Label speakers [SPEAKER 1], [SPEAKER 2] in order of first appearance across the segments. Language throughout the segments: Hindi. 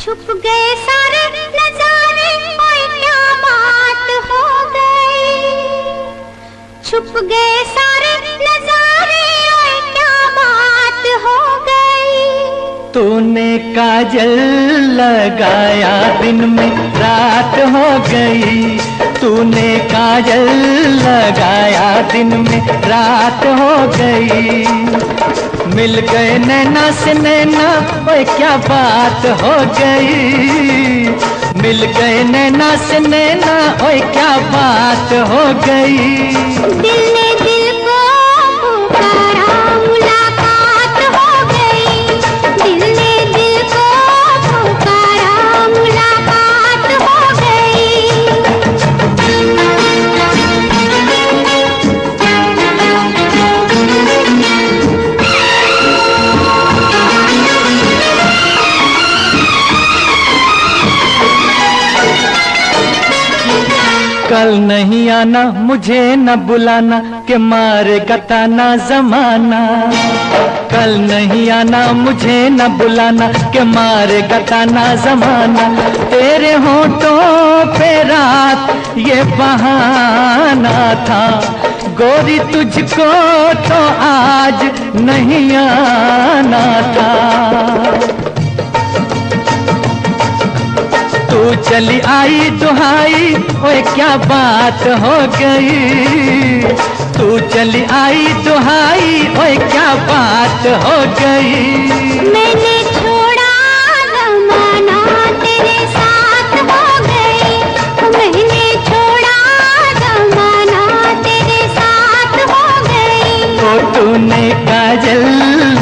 [SPEAKER 1] छुप गए सारे नजारे, ओए क्या बात हो गई। छुप गए सारे नजारे, ओए क्या बात हो गई।
[SPEAKER 2] तूने काजल लगाया दिन में रात हो गई। तूने काजल लगाया दिन में रात हो गई। मिल गए नैना से नैना, ओए क्या बात हो गई। मिल गए नैना से नैना, ओए क्या बात हो गई।
[SPEAKER 1] दिल ने दिल को पुकारा, मुलाकात हो गई। दिल ने दिल को पुकारा, मुलाकात हो गई।
[SPEAKER 2] कल नहीं आना, मुझे न बुलाना, के मारेगा ताना जमाना। कल नहीं आना, मुझे न बुलाना, के मारेगा ताना जमाना। तेरे होठों पे रात ये बहाना था, गोरी तुझको तो आज नहीं आना था। तू चली आई दुहाई, ओए क्या बात हो गई। तू चली आई दुहाई, ओए क्या बात हो गई।
[SPEAKER 1] मैंने छोड़ा जमाना, तेरे साथ हो गई। मैंने छोड़ा जमाना, तेरे साथ हो गई।
[SPEAKER 2] तो तूने काजल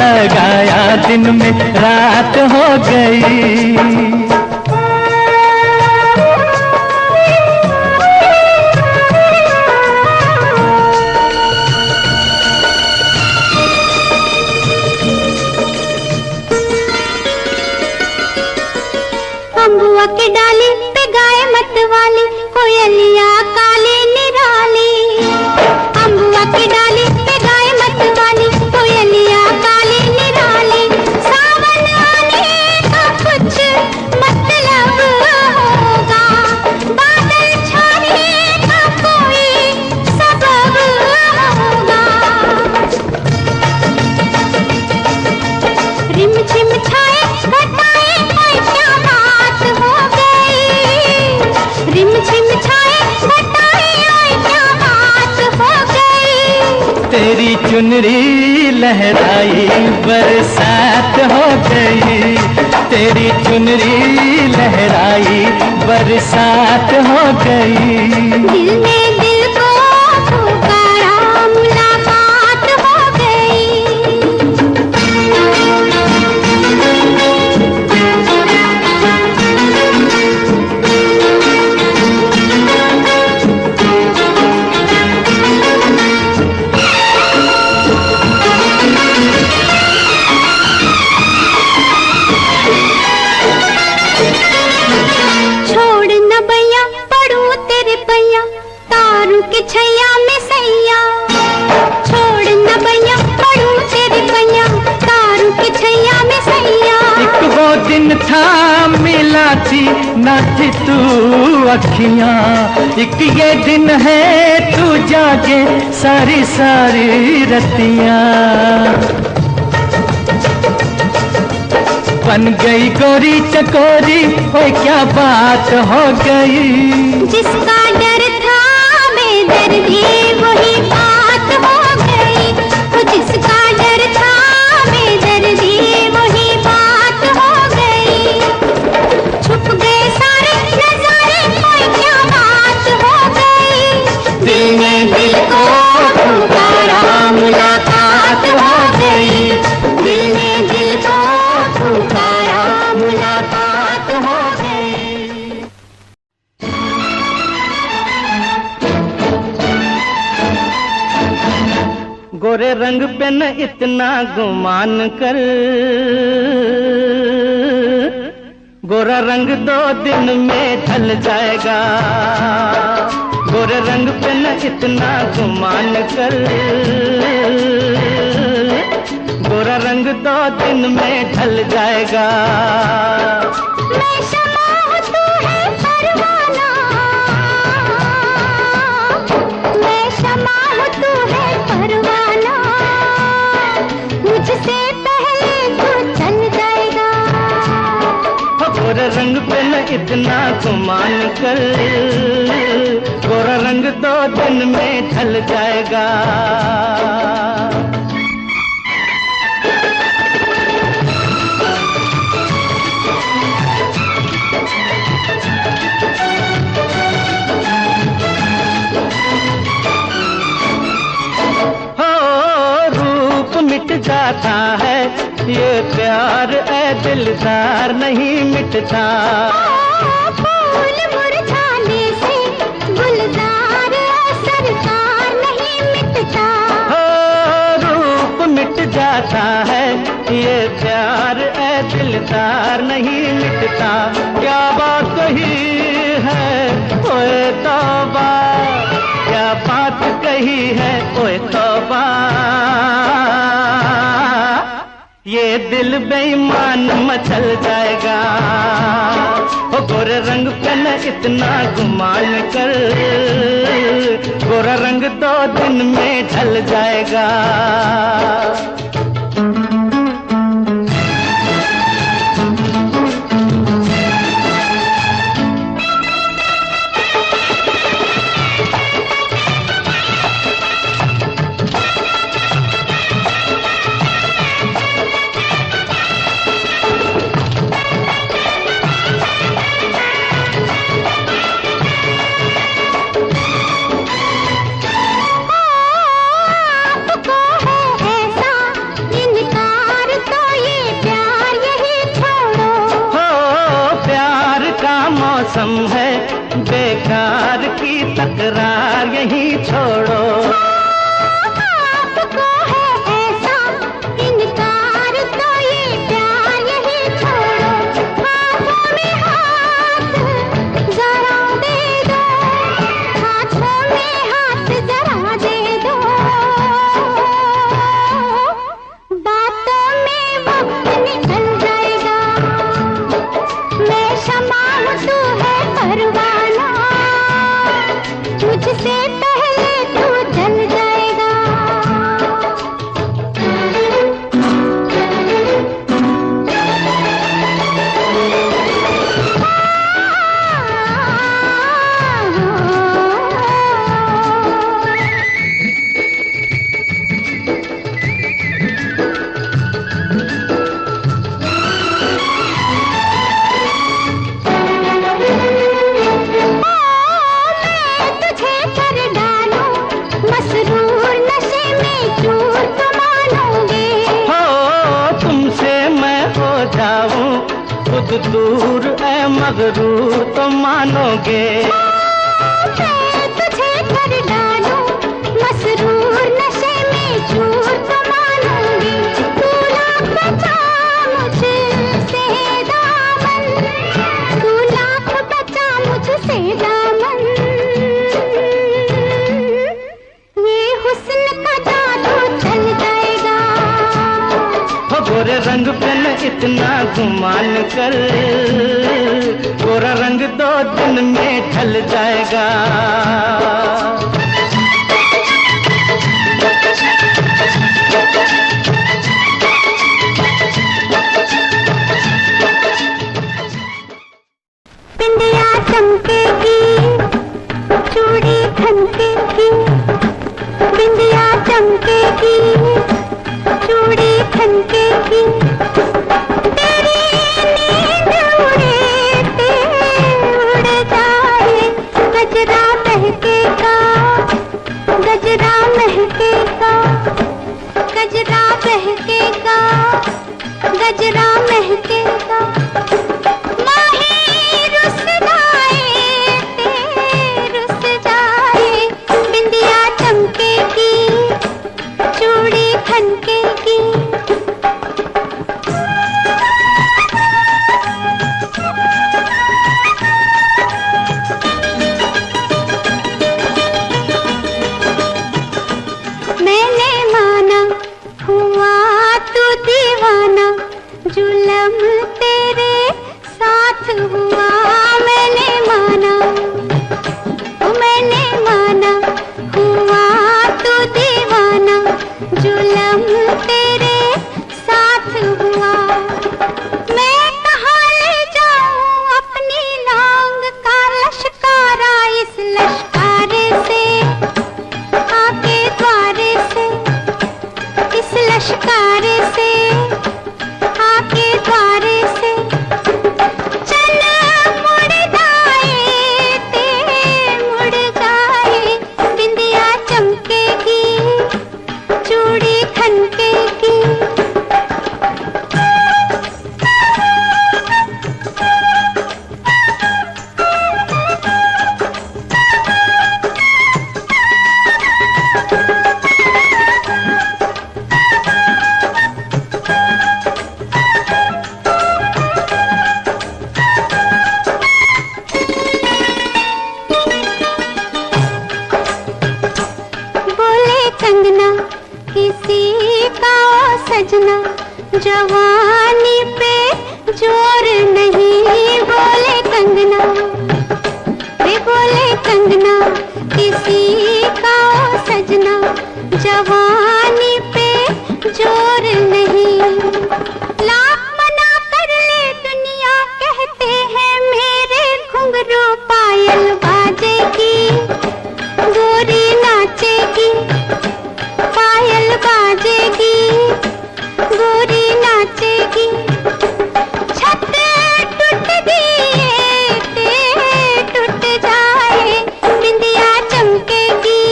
[SPEAKER 2] लगाया दिन में रात हो गई।
[SPEAKER 1] अम्बुआ की डाली पे गाय मत वाली, कोयलिया काली निराली। अम्बुआ की डाली पे गाय मत वाली, कोयलिया काली निराली। सावन आने का कुछ मतलब होगा, बादल छाने का कोई सबब होगा। रिम झिम छाए घटाए, ओए क्या बात हो गई। रिम झिम छाए घटाए, ओए क्या बात हो गई।
[SPEAKER 2] तेरी चुनरी लहराई बरसात हो गई। तेरी चुनरी लहराई बरसात हो गई।
[SPEAKER 1] दिल ने दिल को पुकारा, मुलाकात हो गई। छोड़ न भैया पढ़ू तेरे पैया, तारू के छैया में सैया। छोड़ न भैया पढ़ू तेरे पैया, तारू के छैया में सैया।
[SPEAKER 2] एक वो दिन था मिला थी ना थी तू अखियां, एक ये दिन है तू जागे सारी सारी रतियां। बन गई गोरी चकोरी, ओए क्या बात हो गई।
[SPEAKER 1] जिसका डर था बेदर्दी, वही बात हो गई। वो जिसका डर था बेदर्दी, वही बात हो गई। छुप गए सारे नजारे, ओए क्या बात हो गई।
[SPEAKER 2] दिल ने दिल को पुकारा, मुलाकात हो गई।
[SPEAKER 1] दिल ने दिल को पुकारा, मुलाकात हो गई।
[SPEAKER 2] गोरे रंग पे न इतना गुमान कर, गोरा रंग 2 दिन में ढल जाएगा। गोरे रंग पे न इतना गुमान कर, गोरा रंग 2 दिन में ढल जाएगा।
[SPEAKER 1] मैं मैं शमा हूँ तू है परवाना, मैं शमा हूँ तू है परवाना, मुझसे पहले तू चल जाएगा।
[SPEAKER 2] गोरा रंग पे न इतना गुमान कर, गोरा रंग 2 दिन में ढल जाएगा। मिट जाता है ये प्यार ऐ दिलदार नहीं मिटता।
[SPEAKER 1] फूल मुरझाने से गुलजार सरकार नहीं मिटता।
[SPEAKER 2] रूप मिट जाता है ये प्यार ऐ दिलदार नहीं मिटता। क्या बात कही है ओए तौबा, क्या बात कही है ओए तौबा, ये दिल बेईमान मचल जाएगा। ओ गोरे रंग पे न इतना गुमान कर, गोरा रंग 2 दिन में ढल जाएगा। मौसम है बेकार की तकरार यही छोड़ो।
[SPEAKER 1] आपको है ऐसा इनकार तो ये प्यार यही छोड़ो। हाथों में हाथ जरा दे दो, हाथों में हाथ जरा दे दो, बातों में वक्त निकल जाएगा। मैं शमा हूँ तू है परवाना, मुझसे पहले तू जल जाएगा।
[SPEAKER 2] खुद दूर ऐ मगरूर तो मानोगे।
[SPEAKER 1] मैं तुझे कर डालूं मसरूर नशे में चूर तो मानूंगी। तू लाख बचा मुझसे दामन, तू लाख बचा मुझसे दामन, ये हुस्न का जादू चल जाएगा।
[SPEAKER 2] गोरे रंग पे न इतना गुमान कर, गोरा रंग 2 दिन में ढल जाएगा।
[SPEAKER 1] बिंदिया चमकेगी, चूड़ी खनकेगी, बिंदिया चमकेगी, चूड़ी खनकेगी, तेरी नींद उड़े उड़ जाए, गजरा महकेगा, गजरा महकेगा, गजरा महकेगा, गजरा महकेगा। माही रुस जाए, बिंदिया चमकेगी, चूड़ी खनकेगी। जवानी पे जोर नहीं, बोले कंगना, वे बोले कंगना, किसी का ओ सजना, जवानी पे जोर नहीं। लाख मना कर ले दुनिया, कहते हैं मेरे घुंघरू पायल बाजेगी, गोरी नाचेगी, पायल बाजेगी, गोरी नाचेगी। छत टूट दिए टूट जाए, बिंदिया चमकेगी,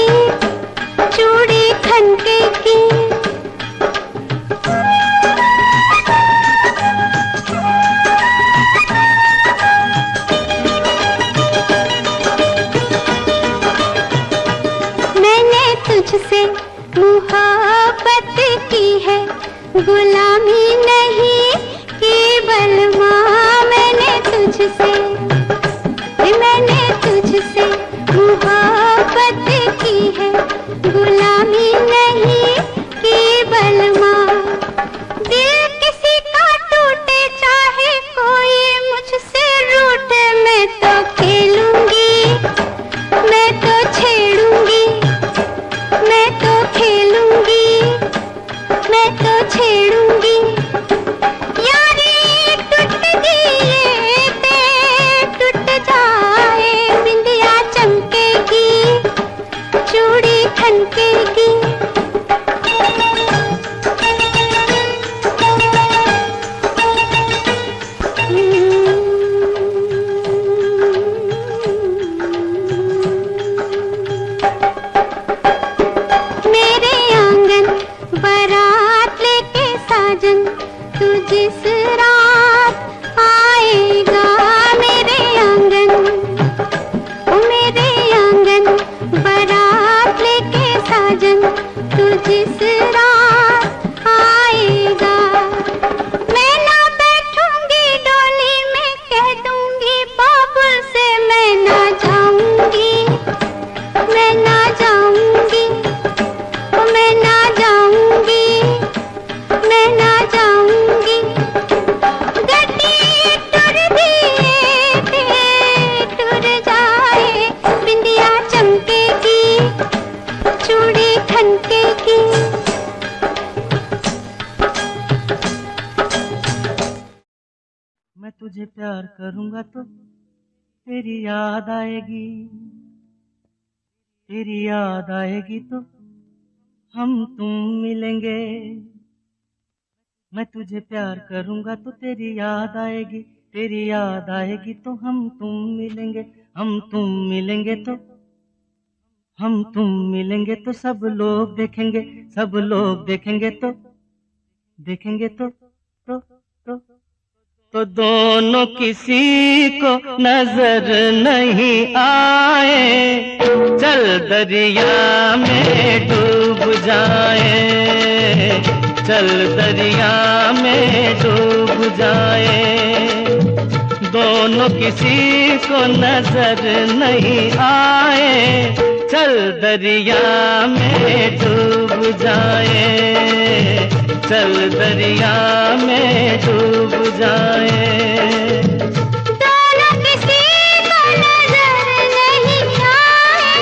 [SPEAKER 1] चूड़ी खनकेगी। मैंने तुझसे मोहब्बत की है, गुलामी नहीं केवल माँ। मैंने तुझसे मोहब्बत की है, गुलामी नहीं केवल माँ। दिल किसी का टूटे, चाहे कोई मुझसे रूठे, मैं तो खेलूंगी, मैं तो छेड़ूंगी, मैं तो खेलूंगी, मैं तो छेड़ूंगी। यारी टूट दिए टूट जाए, बिंदिया चमकेगी, चूड़ी खनकेगी। मेरे आंगन बारात लेके साजन, तू जिस रात आएगा। मेरे आंगन बारात लेके साजन, तू जिस रात आएगा। मैं ना बैठूंगी डोली में, कह दूंगी बाबुल से मैं ना जाऊंगी, मैं ना जाऊंगी, मैं ना जाऊंगी, मैं ना जाऊंगी। गड्डी टूट दिए टूट जाए, बिंदिया चमकेगी, चूड़ी खनकेगी।
[SPEAKER 2] मैं तुझे प्यार करूंगा तो तेरी याद आएगी, तेरी याद आएगी तो हम तुम मिलेंगे। मैं तुझे प्यार करूंगा तो तेरी याद आएगी, तेरी याद आएगी तो हम तुम मिलेंगे। हम तुम मिलेंगे तो हम तुम मिलेंगे तो सब लोग देखेंगे, सब लोग देखेंगे तो देखेंगे तो दोनों किसी को नजर नहीं आए। चल दरिया में डूब जाए, चल दरिया में डूब जाए। दोनों किसी को नजर नहीं आए, चल दरिया में डूब जाए, चल दरिया में डूब जाए।
[SPEAKER 1] दोनों किसी को नजर नहीं आए,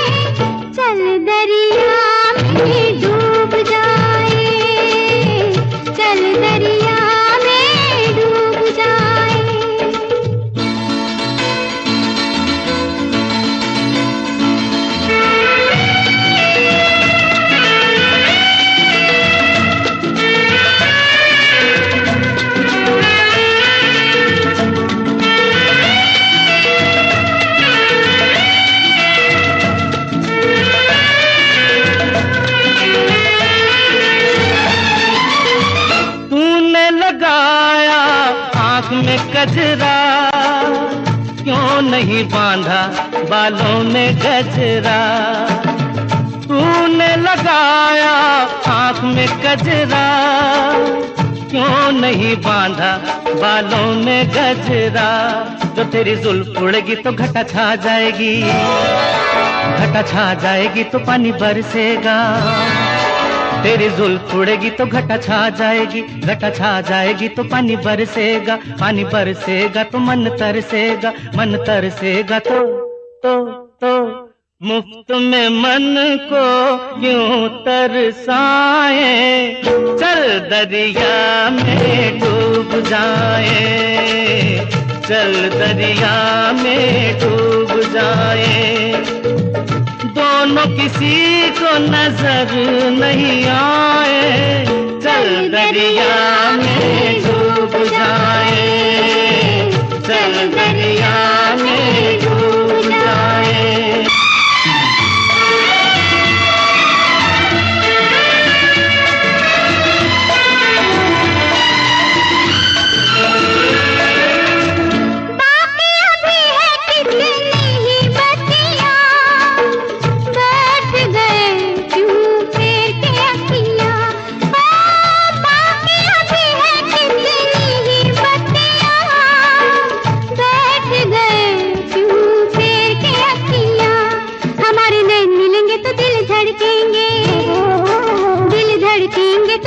[SPEAKER 1] चल दरिया में डूब जाए, चल दरिया में डूब जाए।
[SPEAKER 2] में कजरा क्यों नहीं बांधा बालों में गजरा। तूने लगाया आँख में कजरा क्यों नहीं बांधा बालों में गजरा। जो तेरी जुल्फ उड़ेगी तो घटा छा जाएगी, घटा छा जाएगी तो पानी बरसेगा, तेरी जुल्फ उड़ेगी तो घटा छा जाएगी, घटा छा जाएगी तो पानी बरसेगा, पानी बरसेगा तो मन तरसेगा, मन तरसेगा तो मुफ्त में मन को यूं तरसाए, चल दरिया में डूब जाए, चल दरिया में डूब जाए। दोनों किसी को नजर नहीं आए, चल दरिया में डूब जाए, चल दरिया में डूब जाए।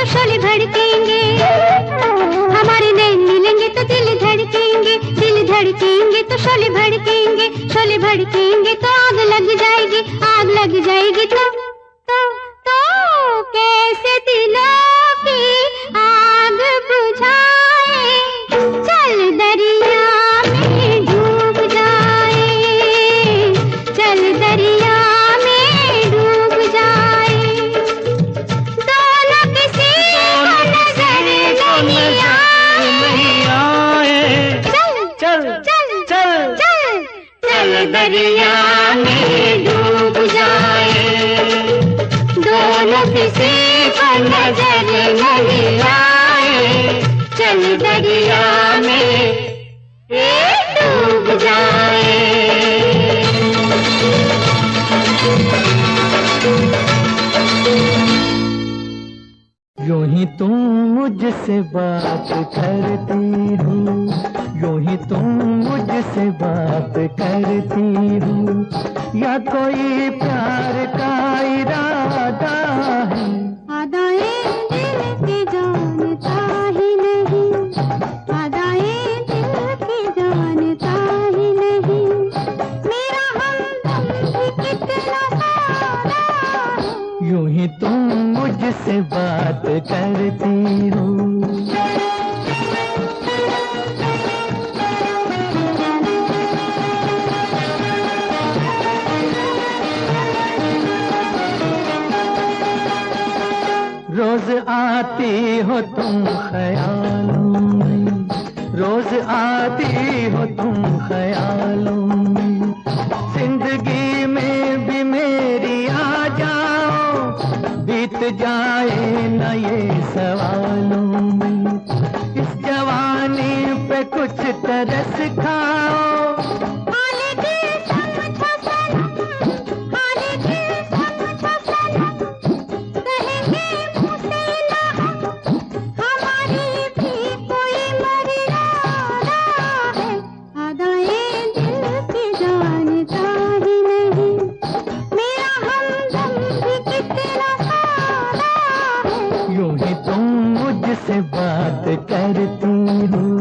[SPEAKER 1] शोले भड़केंगे, हमारे नैन मिलेंगे तो दिल धड़केंगे, दिल धड़केंगे तो शोले भड़केंगे, शोले भड़केंगे तो आग लग जाएगी, आग लग जाएगी तो कैसे दिलों की आग बुझाए, चल दरिया में डूब जाए, चल दरिया में डूब जाए। दोनों किसी को नजर नहीं आए, चल दरिया में डूब जाए। दोनों किसी को नजर नहीं आए, चल दरिया में डूब जाए।
[SPEAKER 2] यूं ही तुम मुझसे बात करती हो, यूं ही तुम मुझसे बात करती हो, या कोई प्यार का इरादा है?
[SPEAKER 1] आदाएं दिल की जानता ही नहीं, आदाएं दिल की जानता ही नहीं, मेरा हमदम भी कितना सारा है।
[SPEAKER 2] यूं ही तुम मुझसे बात करती हो। रोज आती हो तुम ख्यालों में, रोज आती हो तुम ख्यालों में, जिंदगी में भी मेरी आ जाओ, बीत जाए न ये सवालों में, इस जवानी पे कुछ तरस खाओ। से बात करती हूँ।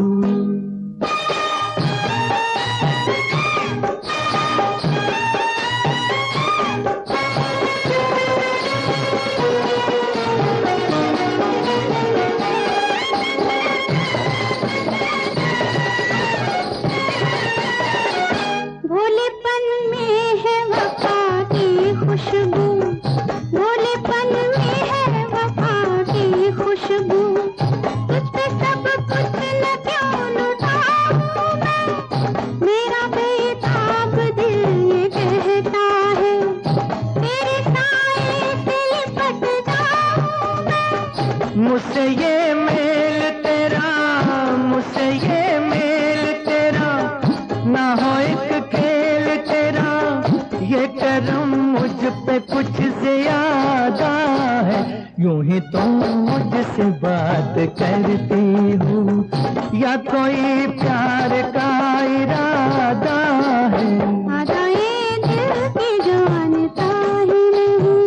[SPEAKER 1] भोलेपन में है वफा की खुशबू, भोलेपन में है वफा की खुशबू,
[SPEAKER 2] मुझसे ये मेल तेरा, मुझसे ये मेल तेरा, ना हो एक खेल तेरा, ये करम मुझ पे कुछ ज्यादा है। यूं ही तुम मुझसे बात करती हो, या कोई प्यार का इरादा है?
[SPEAKER 1] आदाएं दिल की जानता ही नहीं।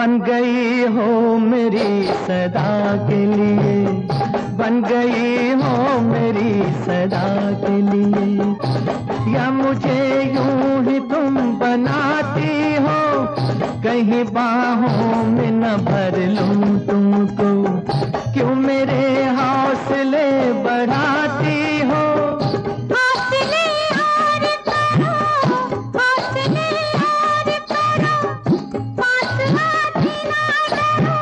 [SPEAKER 2] बन गई हो मेरी सदा के लिए, बन गई हो मेरी सदा के लिए, या मुझे यूं ही तुम बनाती हो, कहीं बाहों में न भर लूं तुमको, क्यों मेरे हौसले बढ़ाती हो।
[SPEAKER 1] हौसले और करो, हौसले और करो, पास हाथी ना डरो,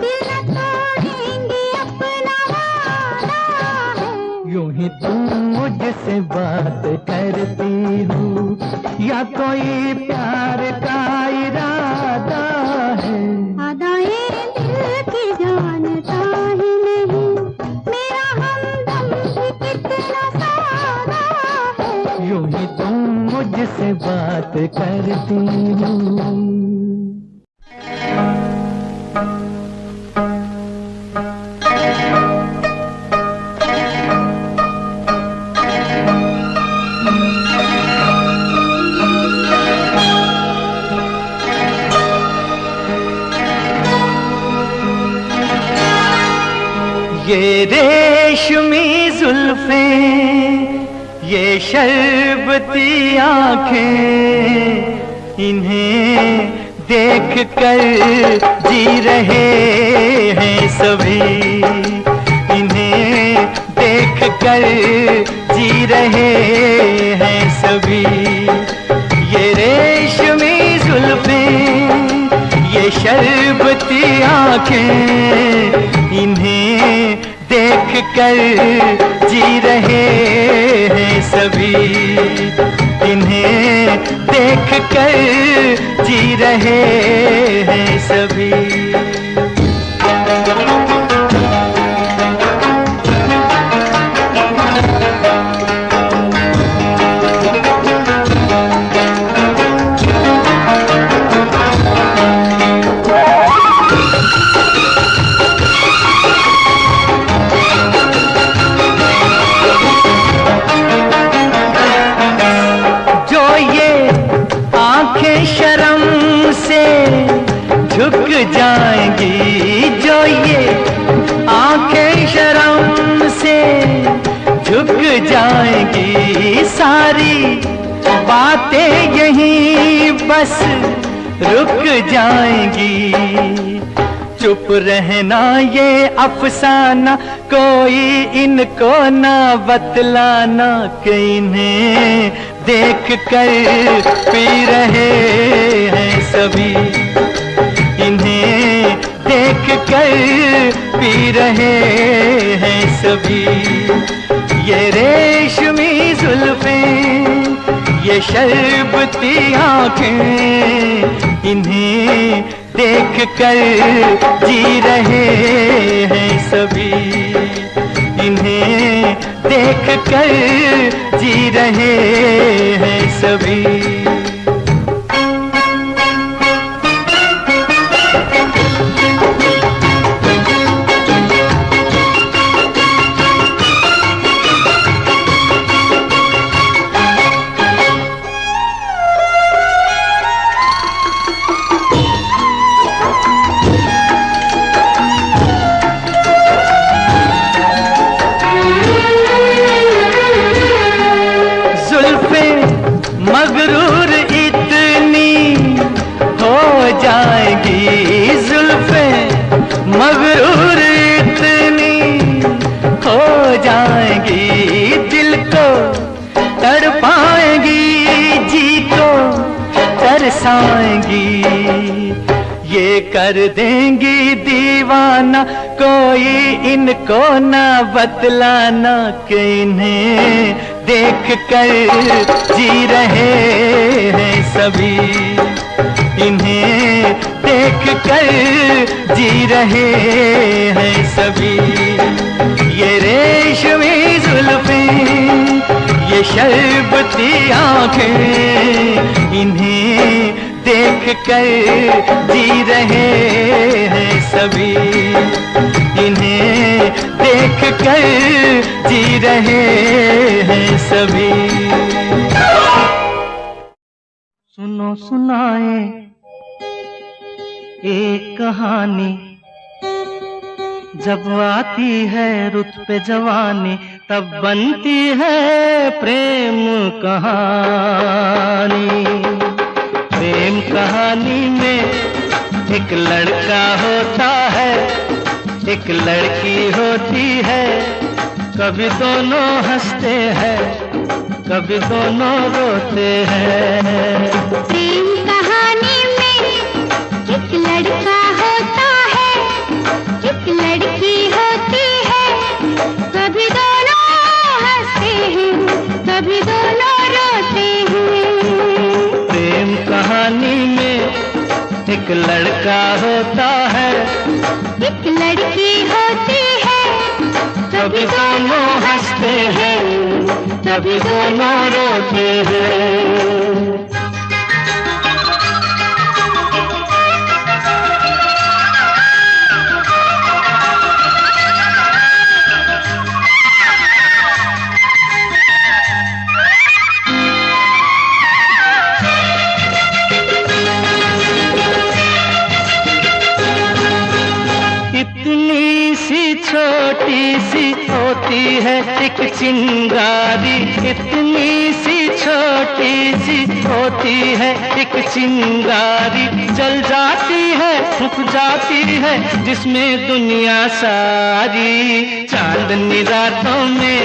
[SPEAKER 1] दिल न तोड़ेंगे अपना वादा है।
[SPEAKER 2] यूं ही तुम मुझसे बात करती हो, या कोई प्यार का इरादा है।
[SPEAKER 1] अदाएं दिल की जानता ही नहीं, मेरा हमदम भी कितना सादा है।
[SPEAKER 2] यूं ही तुम मुझसे बात करती हो। ये रेशमी जुल्फें, ये शरबती आंखें, इन्हें देख कर जी रहे हैं सभी, इन्हें देख कर जी रहे हैं सभी। ये रेशमी जुल्फें, ये शरबती आंखें, इन्हें देख कर जी रहे हैं सभी, इन्हें देख कर जी रहे हैं सभी। झुक जाएंगी, जो ये आंखें शर्म से झुक जाएंगी, सारी बातें यहीं बस रुक जाएंगी। चुप रहना ये अफसाना, कोई इनको ना बतलाना, कि इन्हें देख कर पी रहे हैं सभी, इन्हें देख कर पी रहे हैं सभी। ये रेशमी जुल्फें, ये शरबती आंखें, इन्हें देख कर जी रहे हैं सभी, इन्हें देख कर जी रहे हैं सभी। मगरूर इतनी हो जाएगी, जुल्फें मगरूर इतनी हो जाएगी, दिल को तड़पाएंगी, जी को तरसाएंगी, ये कर देंगी दीवाना, कोई इनको ना बतलाना, कि इन्हें देख कर जी रहे हैं सभी, इन्हें देख कर जी रहे हैं सभी। ये रेशमी जुल्फें, ये शरबती आंखें, इन्हें देख कर जी रहे हैं सभी, इन्हें देख कर जी रहे हैं सभी। सुनो सुनाए एक कहानी जब आती है रुत पे जवानी, तब बनती है प्रेम कहानी। प्रेम कहानी में एक लड़का होता है, एक लड़की होती है। कभी दोनों हंसते हैं, कभी दोनों रोते हैं।
[SPEAKER 1] प्रेम कहानी में एक लड़का होता है, एक लड़की होती है। कभी दोनों हंसते हैं, कभी दोनों रोते हैं।
[SPEAKER 2] प्रेम कहानी में एक लड़का होता है,
[SPEAKER 1] एक लड़की होती है।
[SPEAKER 2] कभी दोनों हंसते हैं, कभी दोनों रोते हैं। इतनी सी छोटी सी होती है एक चिंगारी, इतनी सी छोटी सी होती है एक चिंगारी। जल जाती है, फूक जाती है, जिसमें दुनिया सारी। चांदनी रातों में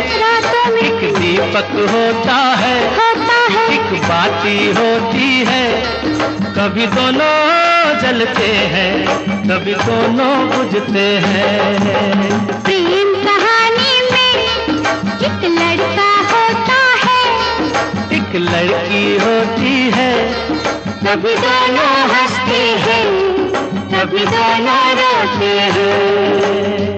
[SPEAKER 2] एक दीपक होता है, एक बाती होती है। कभी दोनों जलते हैं, कभी दोनों बुझते हैं।
[SPEAKER 1] प्रेम कहानी में एक लड़का होता है,
[SPEAKER 2] एक लड़की होती है।
[SPEAKER 1] कभी दोनों हंसते हैं, कभी दोनों रोते हैं।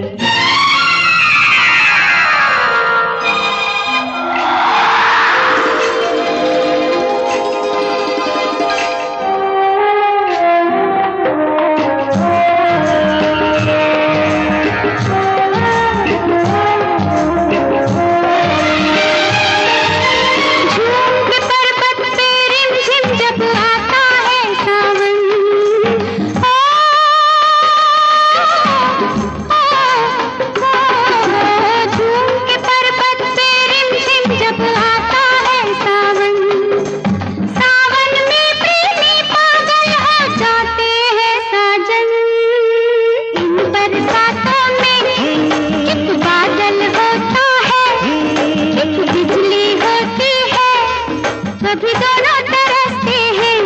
[SPEAKER 1] कभी दोनों तरसते हैं,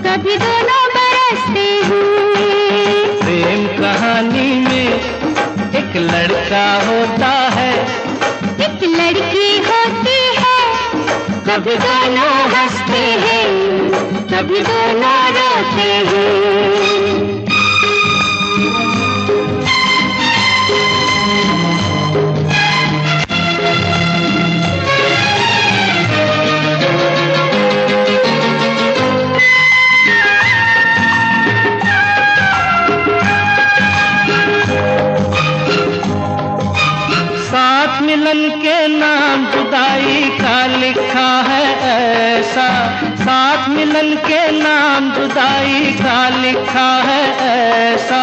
[SPEAKER 1] कभी दोनों बरसते हैं।
[SPEAKER 2] प्रेम कहानी में एक लड़का होता है,
[SPEAKER 1] एक लड़की होती है। कभी दोनों हंसते हैं, कभी दोनों रोते हैं।
[SPEAKER 2] मिलन के नाम जुदाई का लिखा है ऐसा, साथ मिलन के नाम जुदाई का लिखा है ऐसा।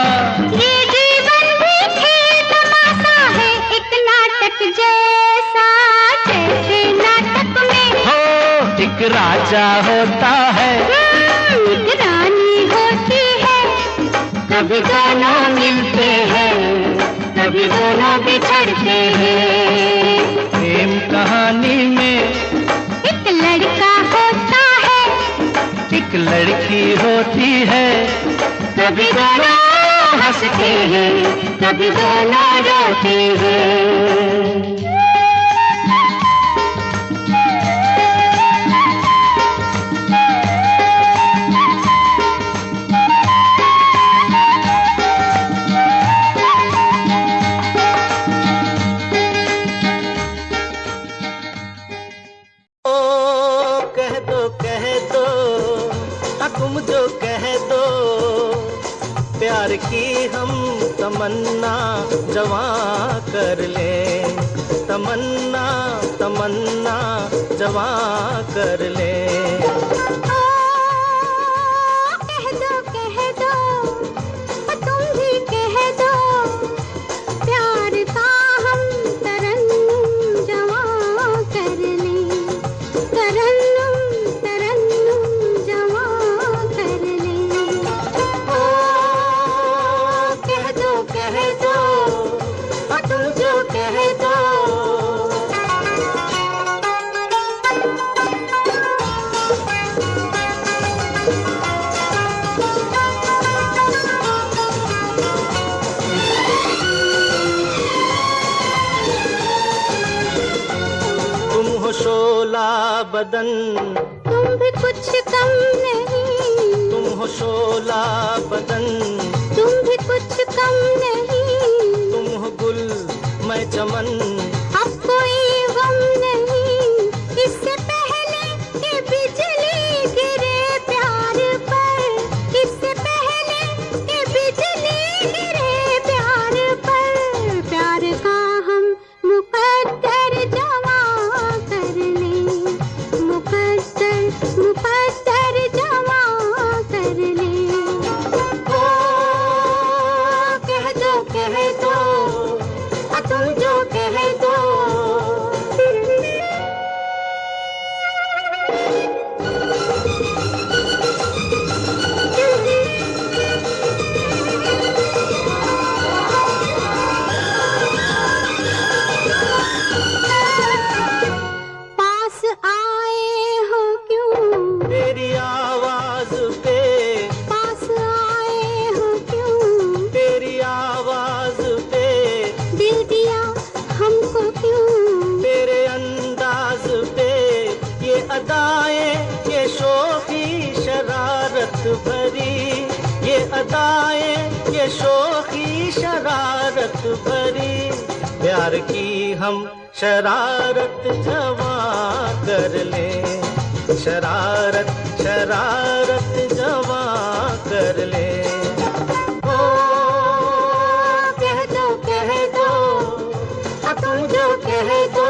[SPEAKER 1] ये जीवन भी खेल तमाशा है, एक नाटक जैसा। जैसे नाटक में
[SPEAKER 2] हो एक राजा होता है,
[SPEAKER 1] एक रानी होती है।
[SPEAKER 2] कभी दोनों मिलते हैं, कभी दोनों बिछड़ते हैं। प्रेम कहानी में
[SPEAKER 1] एक लड़का होता है,
[SPEAKER 2] एक लड़की होती है।
[SPEAKER 1] कभी दोनों हंसते हैं, कभी दोनों रोते हैं।
[SPEAKER 2] तुम जो कह दो, प्यार की हम तमन्ना जवां कर ले। तमन्ना तमन्ना जवां कर ले।
[SPEAKER 1] कह दो
[SPEAKER 2] बदन,
[SPEAKER 1] तुम भी कुछ कम नहीं,
[SPEAKER 2] तुम हो शोला बदन,
[SPEAKER 1] तुम भी कुछ कम नहीं,
[SPEAKER 2] तुम हो गुल मैं चमन।
[SPEAKER 1] अब कोई गम नहीं, इससे पहले कि बिजली गिरे प्यार पर, इससे पहले कि बिजली गिरे प्यार पर, प्यार का हम मुकद्दर जमा कर लें, मुकद्दर जमा कर लें। ओ कह दो तुम जो कह दो। पास आए हो क्यों
[SPEAKER 2] तेरी आवाज पे,
[SPEAKER 1] पास आए हो क्यों
[SPEAKER 2] तेरी आवाज पे,
[SPEAKER 1] दिल दिया हमको क्यों
[SPEAKER 2] तेरे अंदाज पे, ये अदाएं ये शोखी शरारत भरी, ये अदाएं ये शोखी शरारत भरी, प्यार की हम शरारत जमा कर लें, शरारत शरारत जमा कर लें।
[SPEAKER 1] ओ कह दो तुम जो कह दो।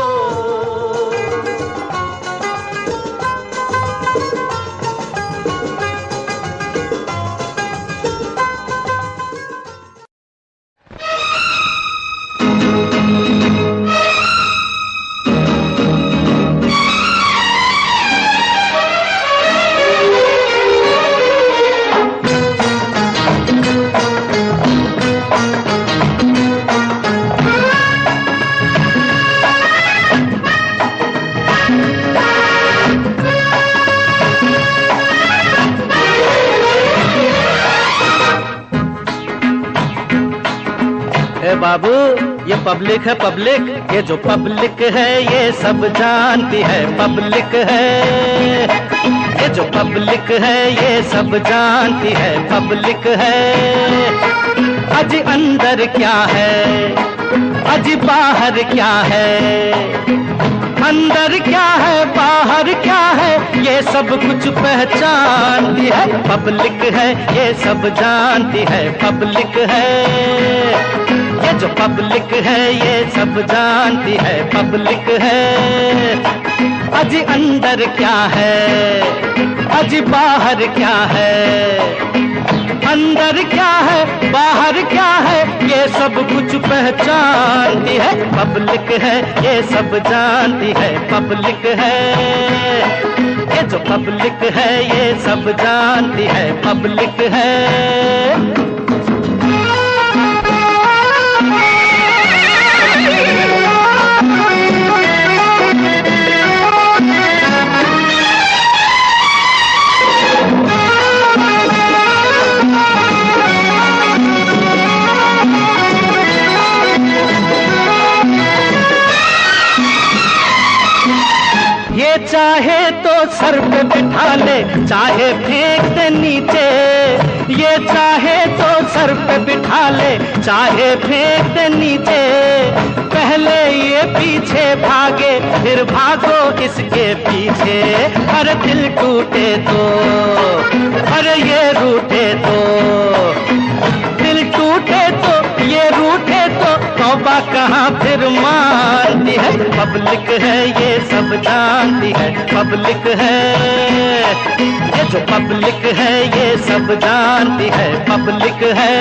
[SPEAKER 2] बाबू ये पब्लिक है पब्लिक, ये जो पब्लिक है ये सब जानती है पब्लिक है, ये जो पब्लिक है ये सब जानती है पब्लिक है। अजी अंदर क्या है, अजी बाहर क्या है, अंदर क्या है बाहर क्या है, ये सब कुछ पहचानती है पब्लिक है, ये सब जानती है पब्लिक है। ये जो पब्लिक है ये सब जानती है पब्लिक है। अजी अंदर क्या है, अजी बाहर क्या है, अंदर क्या है बाहर क्या है, ये सब कुछ पहचानती है पब्लिक है, ये सब जानती है पब्लिक है। ये जो पब्लिक है ये सब जानती है पब्लिक है। चाहे तो सर पे बिठा ले, चाहे फेंक दे नीचे, ये चाहे तो सर पे बिठा ले, चाहे फेंक दे नीचे। पहले ये पीछे भागे फिर भागो इसके पीछे। अरे दिल टूटे तो, अरे ये रूठे तो, दिल टूटे तो ये रूठे तो तौबा कहाँ फिर मानती है पब्लिक है, ये सब जानती है पब्लिक है। ये जो पब्लिक है ये सब जानती है पब्लिक है।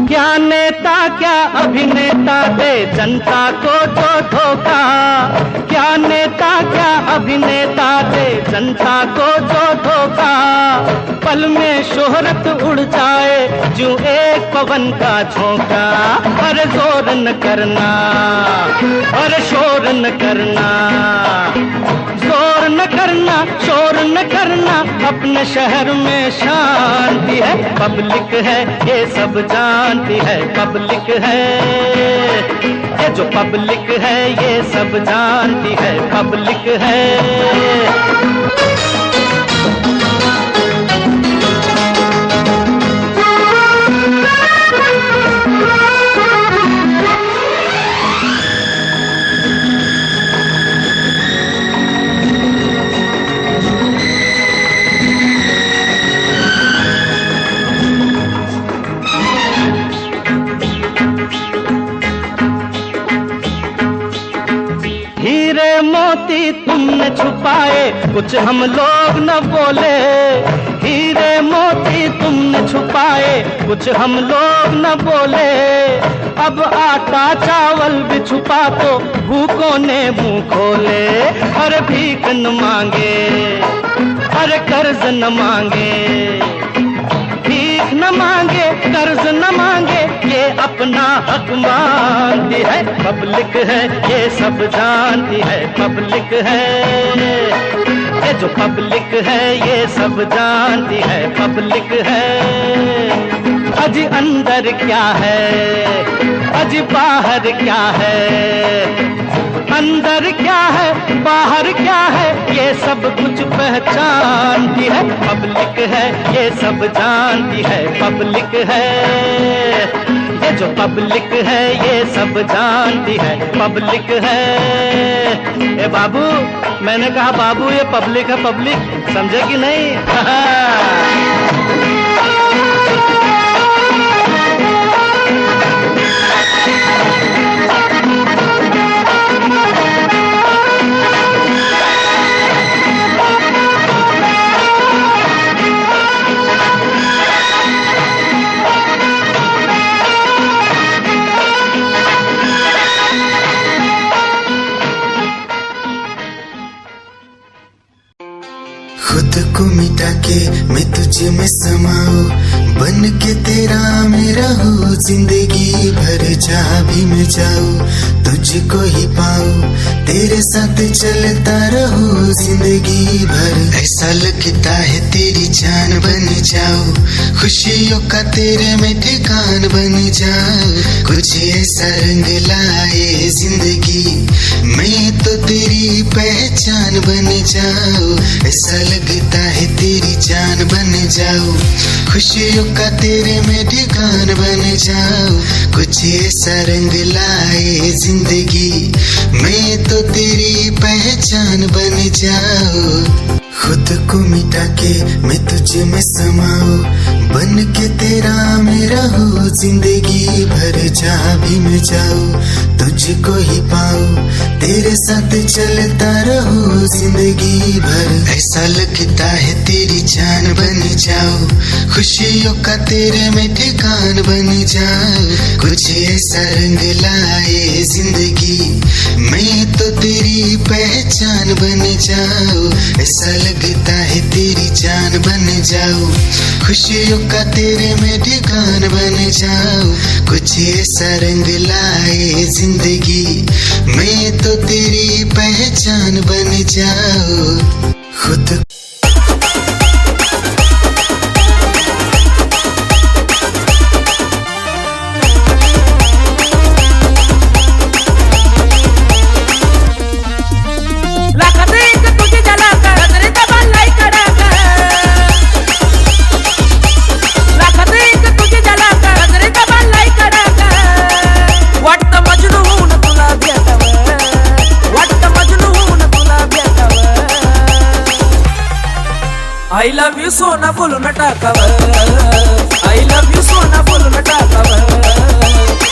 [SPEAKER 2] क्या नेता क्या अभिनेता नेता दे जनता को जो धोखा, क्या नेता क्या अभिनेता दे जनता को जो धोखा। पल में शोहरत उड़ जाए जो एक पवन का झोंका। अरे जोर न करना, अरे शोर न करना, जोर न करना, शोर न करना। अपने शहर में शांति है, पब्लिक है ये सब जानती है। पब्लिक है ये जो पब्लिक है ये सब जानती है। पब्लिक है। मोती तुमने छुपाए कुछ हम लोग न बोले। हीरे मोती तुमने छुपाए कुछ हम लोग न बोले। अब आटा चावल भी छुपा तो भूखों ने मुंह खोले। अरे भीख न मांगे, अरे कर्ज न मांगे, भीख न मांगे कर्ज न मांगे, ये अपना हक मानती है। पब्लिक है ये सब जानती है। पब्लिक है ये जो पब्लिक है ये सब जानती है। पब्लिक है। अजी अंदर क्या है, अजी बाहर क्या है, अंदर क्या है बाहर क्या है, ये सब कुछ पहचानती है। पब्लिक है ये सब जानती है। पब्लिक है ये जो पब्लिक है ये सब जानती है। पब्लिक है। ए बाबू, मैंने कहा बाबू ये पब्लिक है। पब्लिक समझे कि नहीं?
[SPEAKER 3] खुद को मिटा के मैं तुझे में समाऊं, बन के तेरा मेरा हो जिंदगी भर। जहाँ भी मैं जाऊं तुझको ही पाऊं, तेरे साथ चलता रहूं जिंदगी भर। ऐसा लगता है तेरी जान बन जाऊं, खुशियों का तेरे में ठिकान बन जाऊं। कुछ ऐसा रंग लाए जिंदगी, मैं तो तेरी पहचान बन जाऊं। ऐसा लगता है तेरी जान बन जाऊं, खुशियों का तेरे में ठिकान बन जाऊं। कुछ ऐसा रंग लाए जिंदगी, मैं तो तेरी पहचान बन जाऊं। खुद को मिटा के मैं तुझे में समाऊं, बन के तेरा मेरा हो जिंदगी भर। जहाँ भी मैं जाऊं तुझको ही पाऊं, तेरे साथ चलता रहूं जिंदगी भर। ऐसा लगता है तेरी जान बन जाऊं, खुशियों का तेरे में ठिकान बन जाऊं। कुछ ऐसा रंग लाए जिंदगी, मैं तो तेरी पहचान बन जाऊं। ऐसा लगता है तेरी जान बन जाऊं, खुशियों का तेरे में ठिकान बन जाऊं। कुछ ऐसा रंग लाए जिंदगी, मैं तो तेरी पहचान बन जाऊं। खुद
[SPEAKER 4] I love you सोना बोलू न टाकावर, I love you सोना बोलू न टाकावर,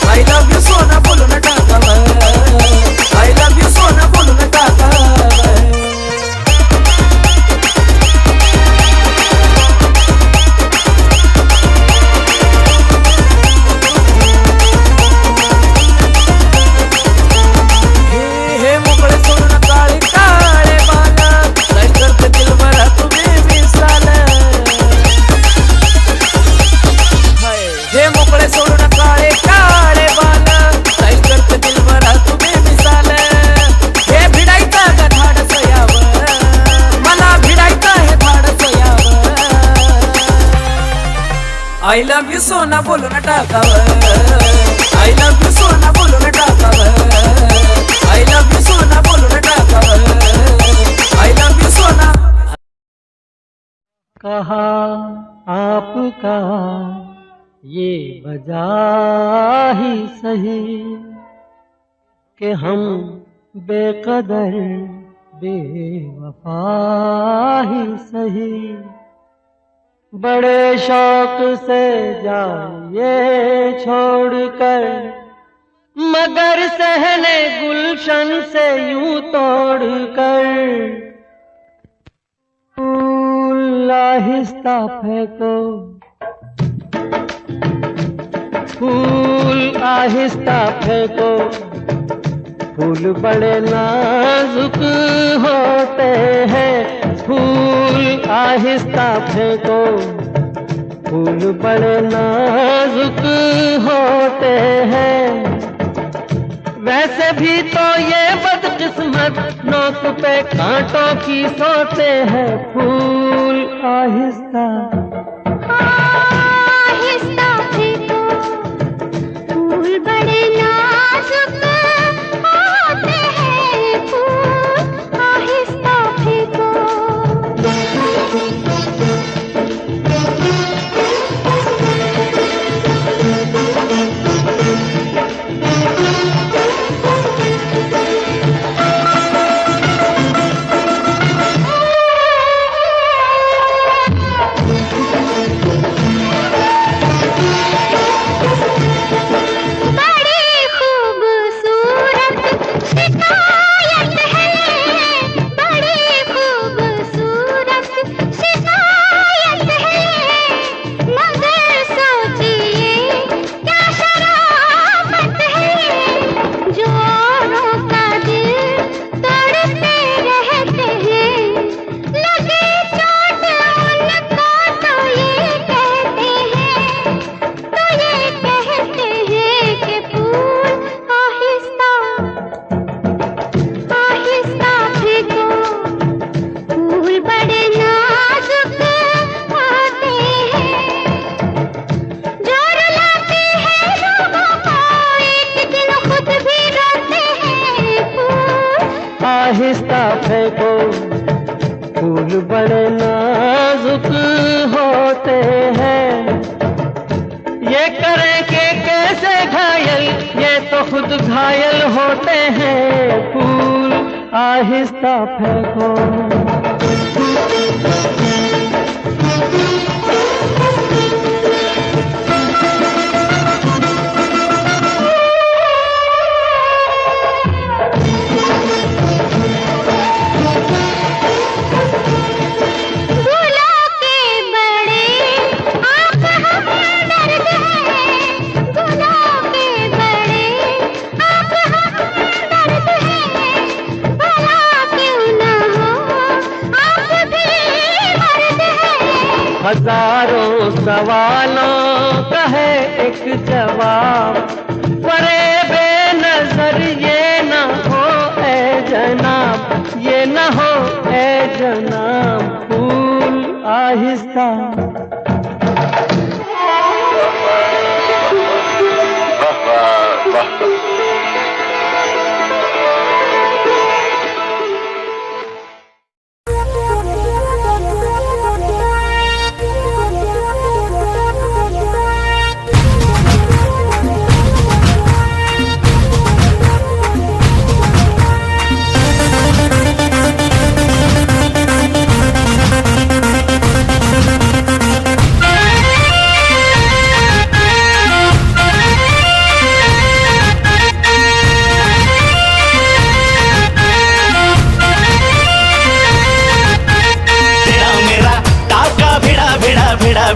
[SPEAKER 4] I love you सोना बोलू न टाकावर, I love you सोना बोलू न टाकावर। I love you सोना बोलून टाकावं I love you सोना बोलून टाकावं I love you सोना बोलून टाकावं I love you सोना
[SPEAKER 2] कहा आपका ये वजह ही सही कि हम बेकदर बेवफा ही सही बड़े शौक से जाइए छोड़कर मगर सहने गुलशन से यूं तोड़कर फूल आहिस्ता फेंको फूल आहिस्ता फेंको फूल बड़े नाजुक होते हैं फूल आहिस्ता फेंको फूल बड़े नाजुक होते हैं वैसे भी तो ये बदकिस्मत नोक पे कांटों की सोते हैं फूल आहिस्ता
[SPEAKER 1] आहिस्ता फेंको फूल बड़े नाजुक होते हैं फूल आहिस्ता फेंको
[SPEAKER 2] आहिस्ता फेंको फूल बड़े नाजुक होते हैं ये करें कि कैसे घायल ये तो खुद घायल होते हैं फूल आहिस्ता फेंको हजारों सवालों का है एक जवाब परे बेनजर ये न हो ए जनाब ये न हो ए जनाब फूल आहिस्ता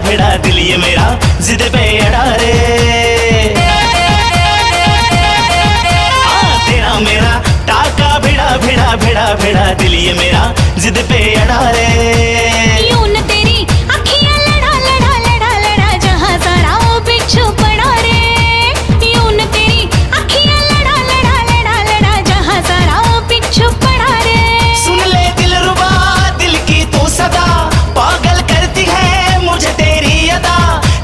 [SPEAKER 5] भिड़ा दिल ये मेरा जिद पे अड़ा रे तेरा मेरा टाका भिड़ा दिल ये मेरा जिद पे अड़ा रे
[SPEAKER 1] यूं न तेरी अखियां लड़ा जहां सारा वो बिच्छू पड़ा रे यूं न तेरी अखियां लड़ा जहां सारा वो बिच्छू पड़ा रे
[SPEAKER 5] सुन ले दिल रुबा दिल की तू सदा पागल करती है मुझे तेरी अदा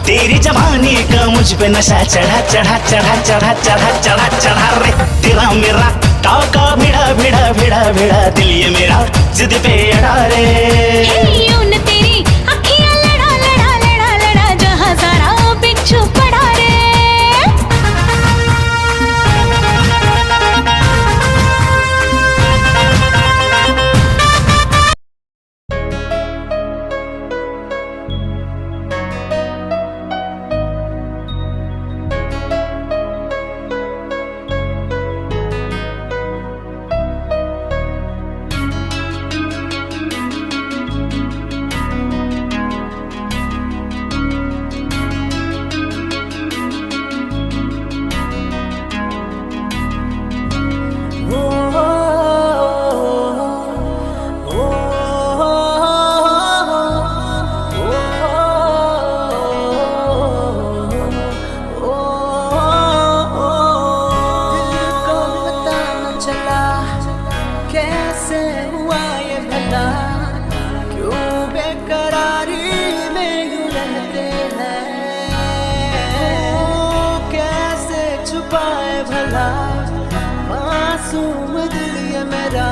[SPEAKER 5] तेरी जब जवानी का मुझ पे नशा चढ़ा चढ़ा चढ़ा चढ़ा चढ़ा चढ़ा चढ़ा रे तेरा मेरा टाका भिड़ा भिड़ा भिड़ा भिड़ा दिल ये मेरा जिद पे अड़ा रे
[SPEAKER 1] यूं न तेरी अखियां लड़ा लड़ा लड़ा लड़ा जहां सारा बिच्छू पड़ा रे।
[SPEAKER 4] कैसे हुआ ये भला, क्यों बेकरारी में यूं रहते हैं, कैसे छुपाए भला मासूम दिल ये मेरा,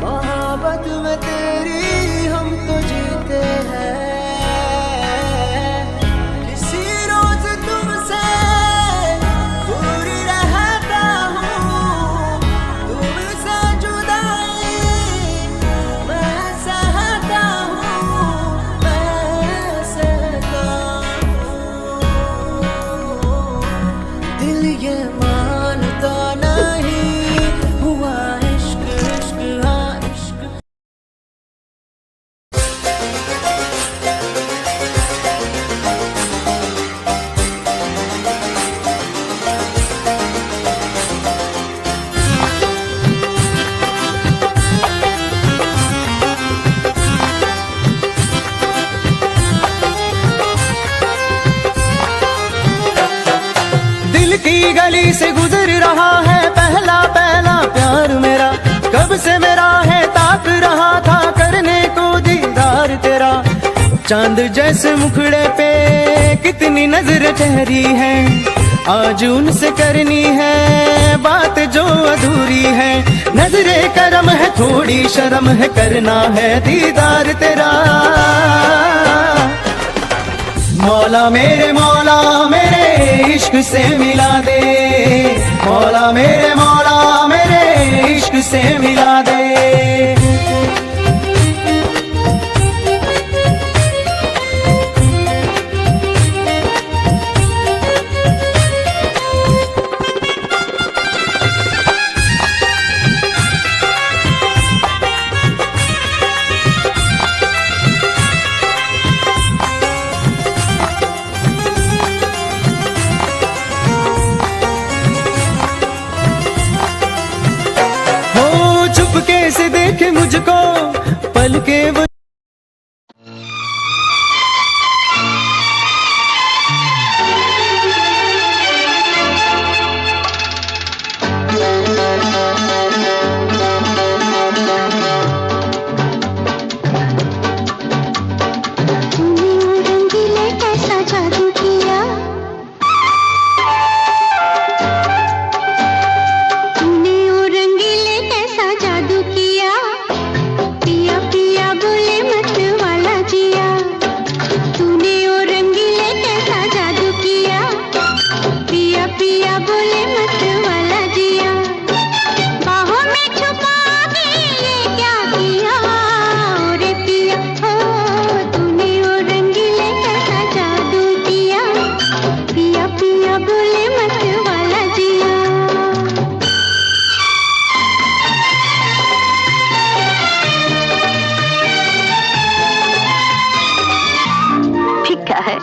[SPEAKER 4] मोहब्बत में तेरी हम तो जीते हैं। किसी रोज तुमसे दूर रहता हूँ, तुमसे जुदाई मैं सहता हूँ, मैं सहता हूँ। दिल ये मानता नहीं हुआ इश्क इश्क हाँ इश्क।
[SPEAKER 2] दिल की गली से गुजर रहा है पहला पहला प्यार मेरा, कब से मेरा है ताक रहा था करने को दीदार तेरा। चांद जैसे मुखड़े पे कितनी नजर ठहरी है, आज उनसे करनी है बात जो अधूरी है। नजरे करम है थोड़ी शर्म है, करना है दीदार तेरा। मौला मेरे इश्क से मिला दे, मौला मेरे इश्क से मिला दे। चुपके से देखे मुझको पल के वो
[SPEAKER 1] रंगीले कैसा जादू किया, तूने ओ रंगीले कैसा जादू किया, पिया पिया बोले मत वाला जिया। तूने ओ रंगीले कैसा जादू किया, पिया पिया बोले मत वाला जिया। बाहों में छुपा के ये क्या किया, रे पिया हो तूने ओ रंगीले कैसा जादू किया, पिया पिया बोले मत वाला जिया। फीका है।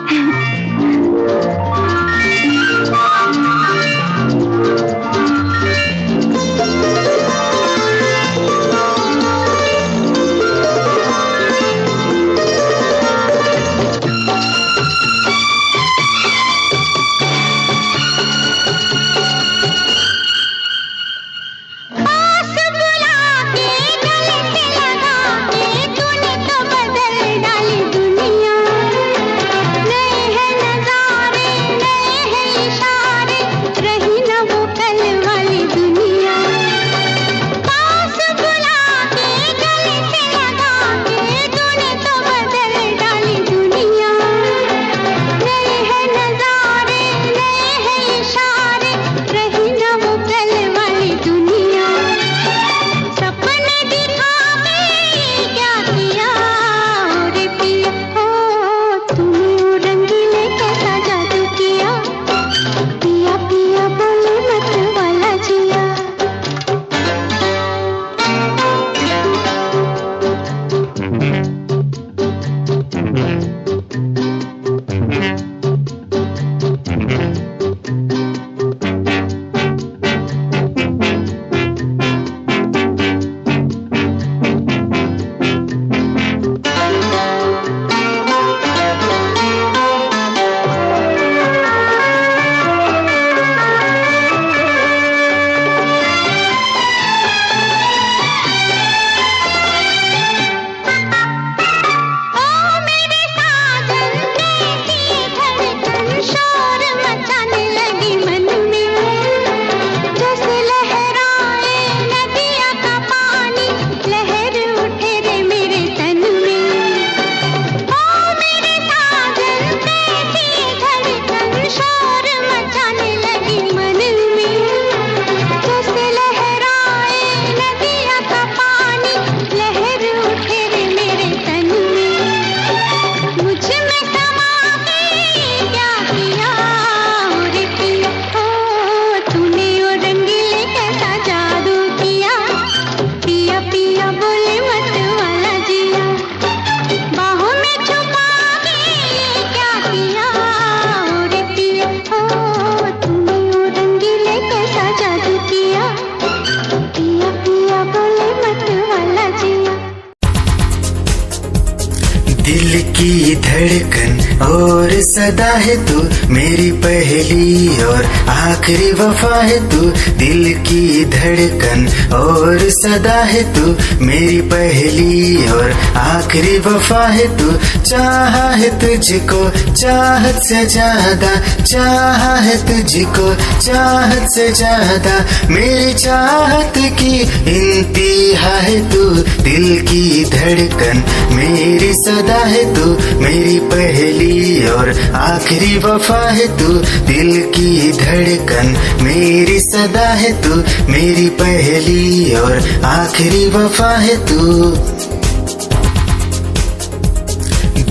[SPEAKER 3] धड़कन और सदा है तू मेरी पहली और आखिरी वफा है तू। दिल की धड़कन और सदा है तू मेरी पहली और आखिरी वफा है तू। चाहा है तुझको चाहत से ज्यादा, चाहा है तुझको चाहत से ज्यादा। मेरी चाहत की इंतहा है तू। दिल की धड़कन मेरी सदा है तू मेरी पहली और आखिरी वफा है तू। दिल की धड़कन मेरी सदा है तू मेरी पहली और आखिरी वफा है तू।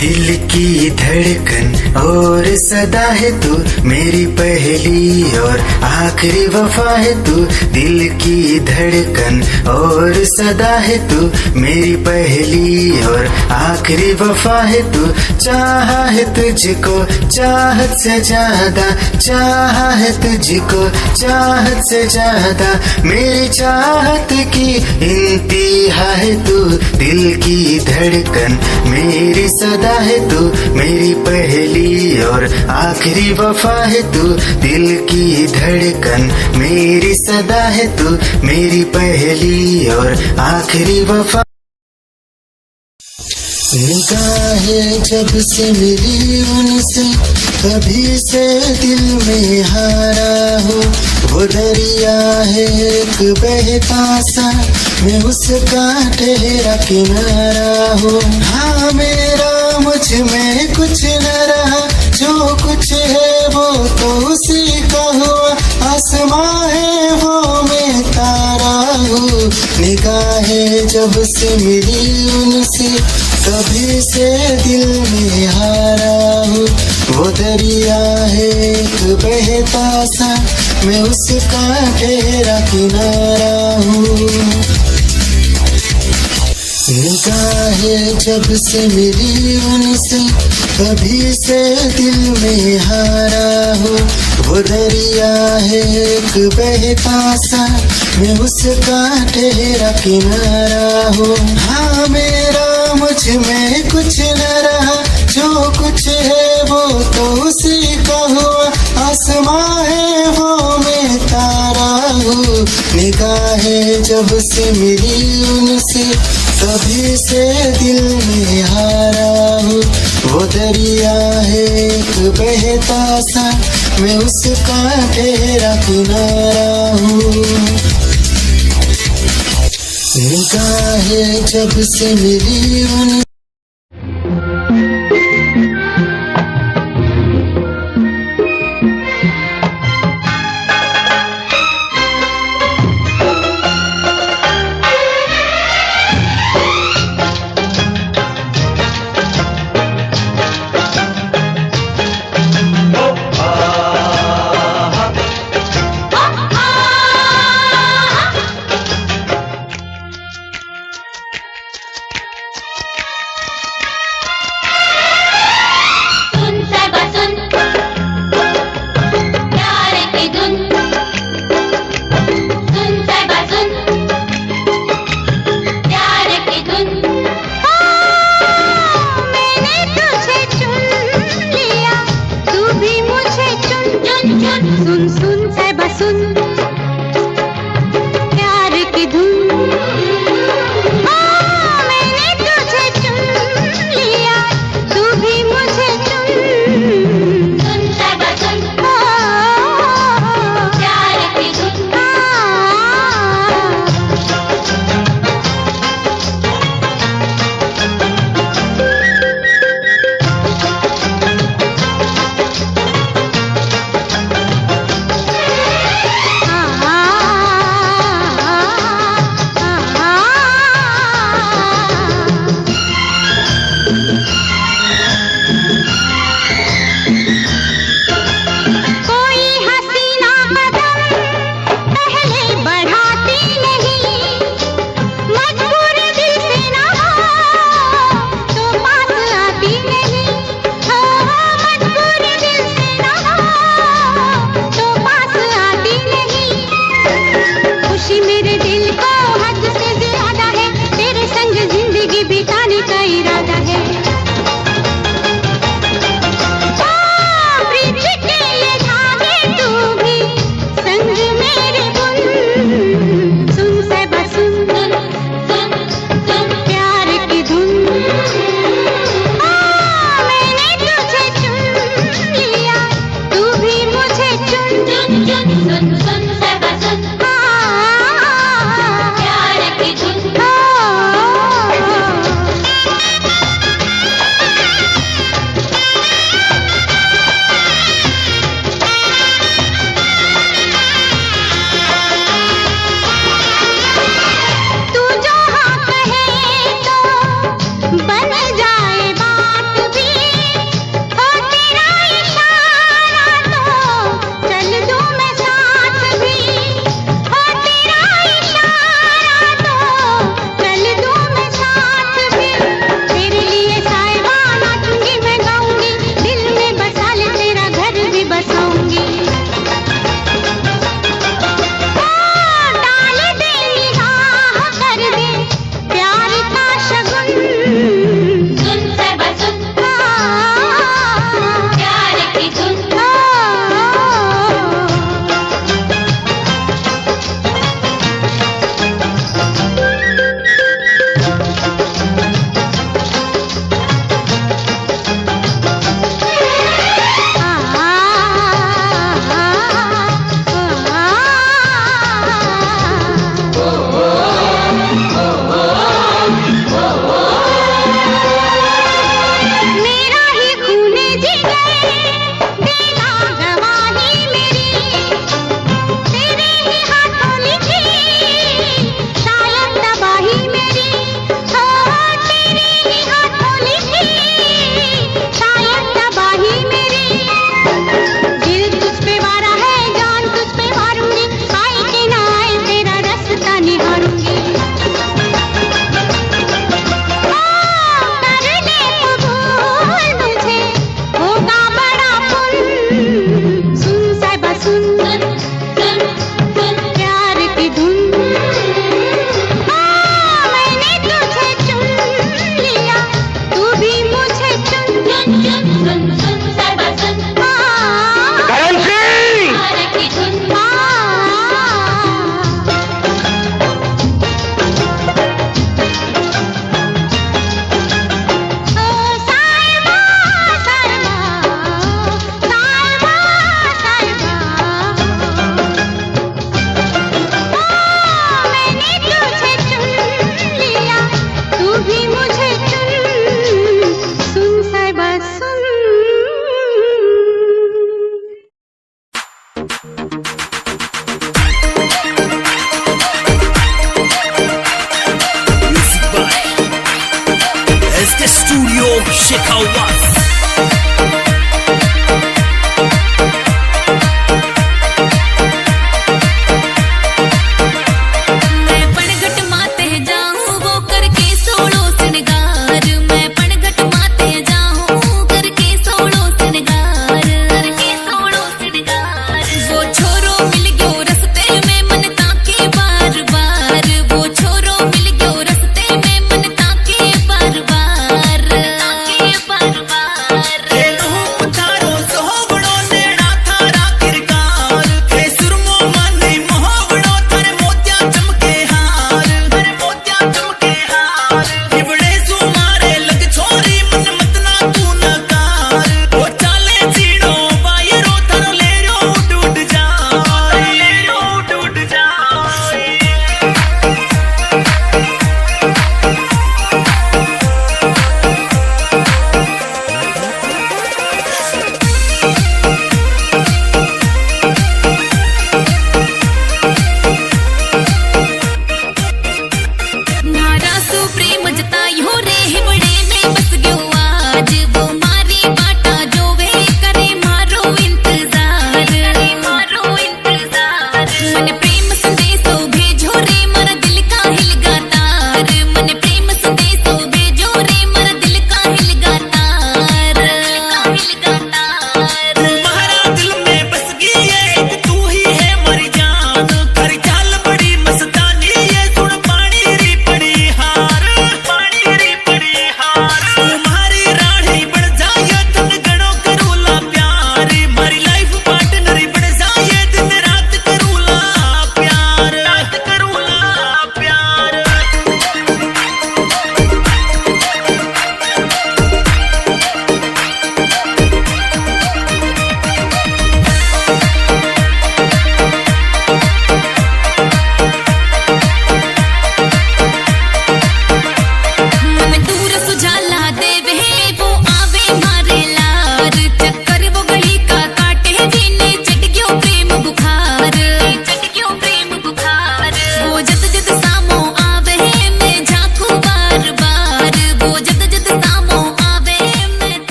[SPEAKER 3] दिल की धड़कन और सदा है तू मेरी पहली और आखिरी वफा है तू। दिल की धड़कन और सदा है तू मेरी पहली और आखिरी वफा है तू। चाहा है तुझको चाहत से ज्यादा, चाहा है तुझको चाहत से ज्यादा। मेरी चाहत की इंतहा है तू। दिल की धड़कन मेरी सदा है तू मेरी पहली और आखिरी वफा है तू। दिल की धड़कन मेरी सदा है तू मेरी पहली और आखिरी वफा। निगाहें जब से मिली उनसे कभी से दिल में हारा हो। वो दरिया है एक बहता सा मैं उसका ठहरा किनारा हो। हाँ मेरा मुझ में कुछ न रहा, जो कुछ है वो तो उसी का हुआ। आसमां है वो मैं तारा हूँ। निगाहें जब से मिली उनसे कभी से दिल में हारा हूँ। वो दरिया है एक बहता सा मैं उसका ठहरा किनारा हूँ। निगाहें जब से मिली उनसे कभी से दिल में हारा हो। वो दरिया है एक बहता सा मैं उसका ठहरा किनारा हूँ। हाँ मेरा मुझ में कुछ न रहा, जो कुछ है वो तो उसी का हुआ। आसमां है वो मैं तारा हूँ। निगाहें जब से मिली उनसे कभी से दिल में हारा हूँ। वो दरिया है एक बहता सा मैं उसका ठहरा किनारा हूँ। निगाहें जब से मिली उन
[SPEAKER 1] सुन सुन साहिबा सुन, प्यार की धुन। तू जो हाँ कहे तो बन जाए बात भी, हो तेरा इशारा तो चल दूं मैं साथ भी, हो तेरा इशारा तो चल दूं मैं साथ भी। तेरे लिए साहिबा नाचूंगी मैं गाऊंगी, दिल में बसा ले तेरा घर भी बसाऊंगी। डाल दे निगाह कर दे प्यार का शगुन, सुन साहिबा सुन, प्यार की धुन। मेरा ही खूने जिगर देगा गवाही मेरी, तेरे ही हाथों लिखी शायद तबाही मेरी, हो तेरे ही हाथों लिखी शायद तबाही मेरी। दिल तुझ पे वारा है, जान तुझ पे मारूंगी, आए कि ना आए तेरा रास्ता निहारूंगी। कर दे कबूल मुझे, होगा बड़ा पुण्य, सुन साहिबा सुन, सुन सुन प्यार की धुन। मैंने तुझे चुन लिया, तू भी मुझे चुन, सुन सुन सुन साहिबा सुन,
[SPEAKER 2] करण सिंह!
[SPEAKER 1] प्यार की धुन। साहिबा साहिबा साहिबा साहिबा, मैंने तुझे चुन लिया, तू भी मुझे चुन, सुन साहिबा सुन।
[SPEAKER 6] Music by SK Studio Shekhawat.
[SPEAKER 7] मैं पनघट माते जाऊं वो करके सोलो सिंगार, मैं पनघट माते जाऊं करके सोलो सिंगार, करके सोलो सिंगार। वो छोरो मिल गयो रस्ते में मन ताके बार बार, वो छोरो मिल गयो रस्ते में मन ताके बार बार, ताके बार बार।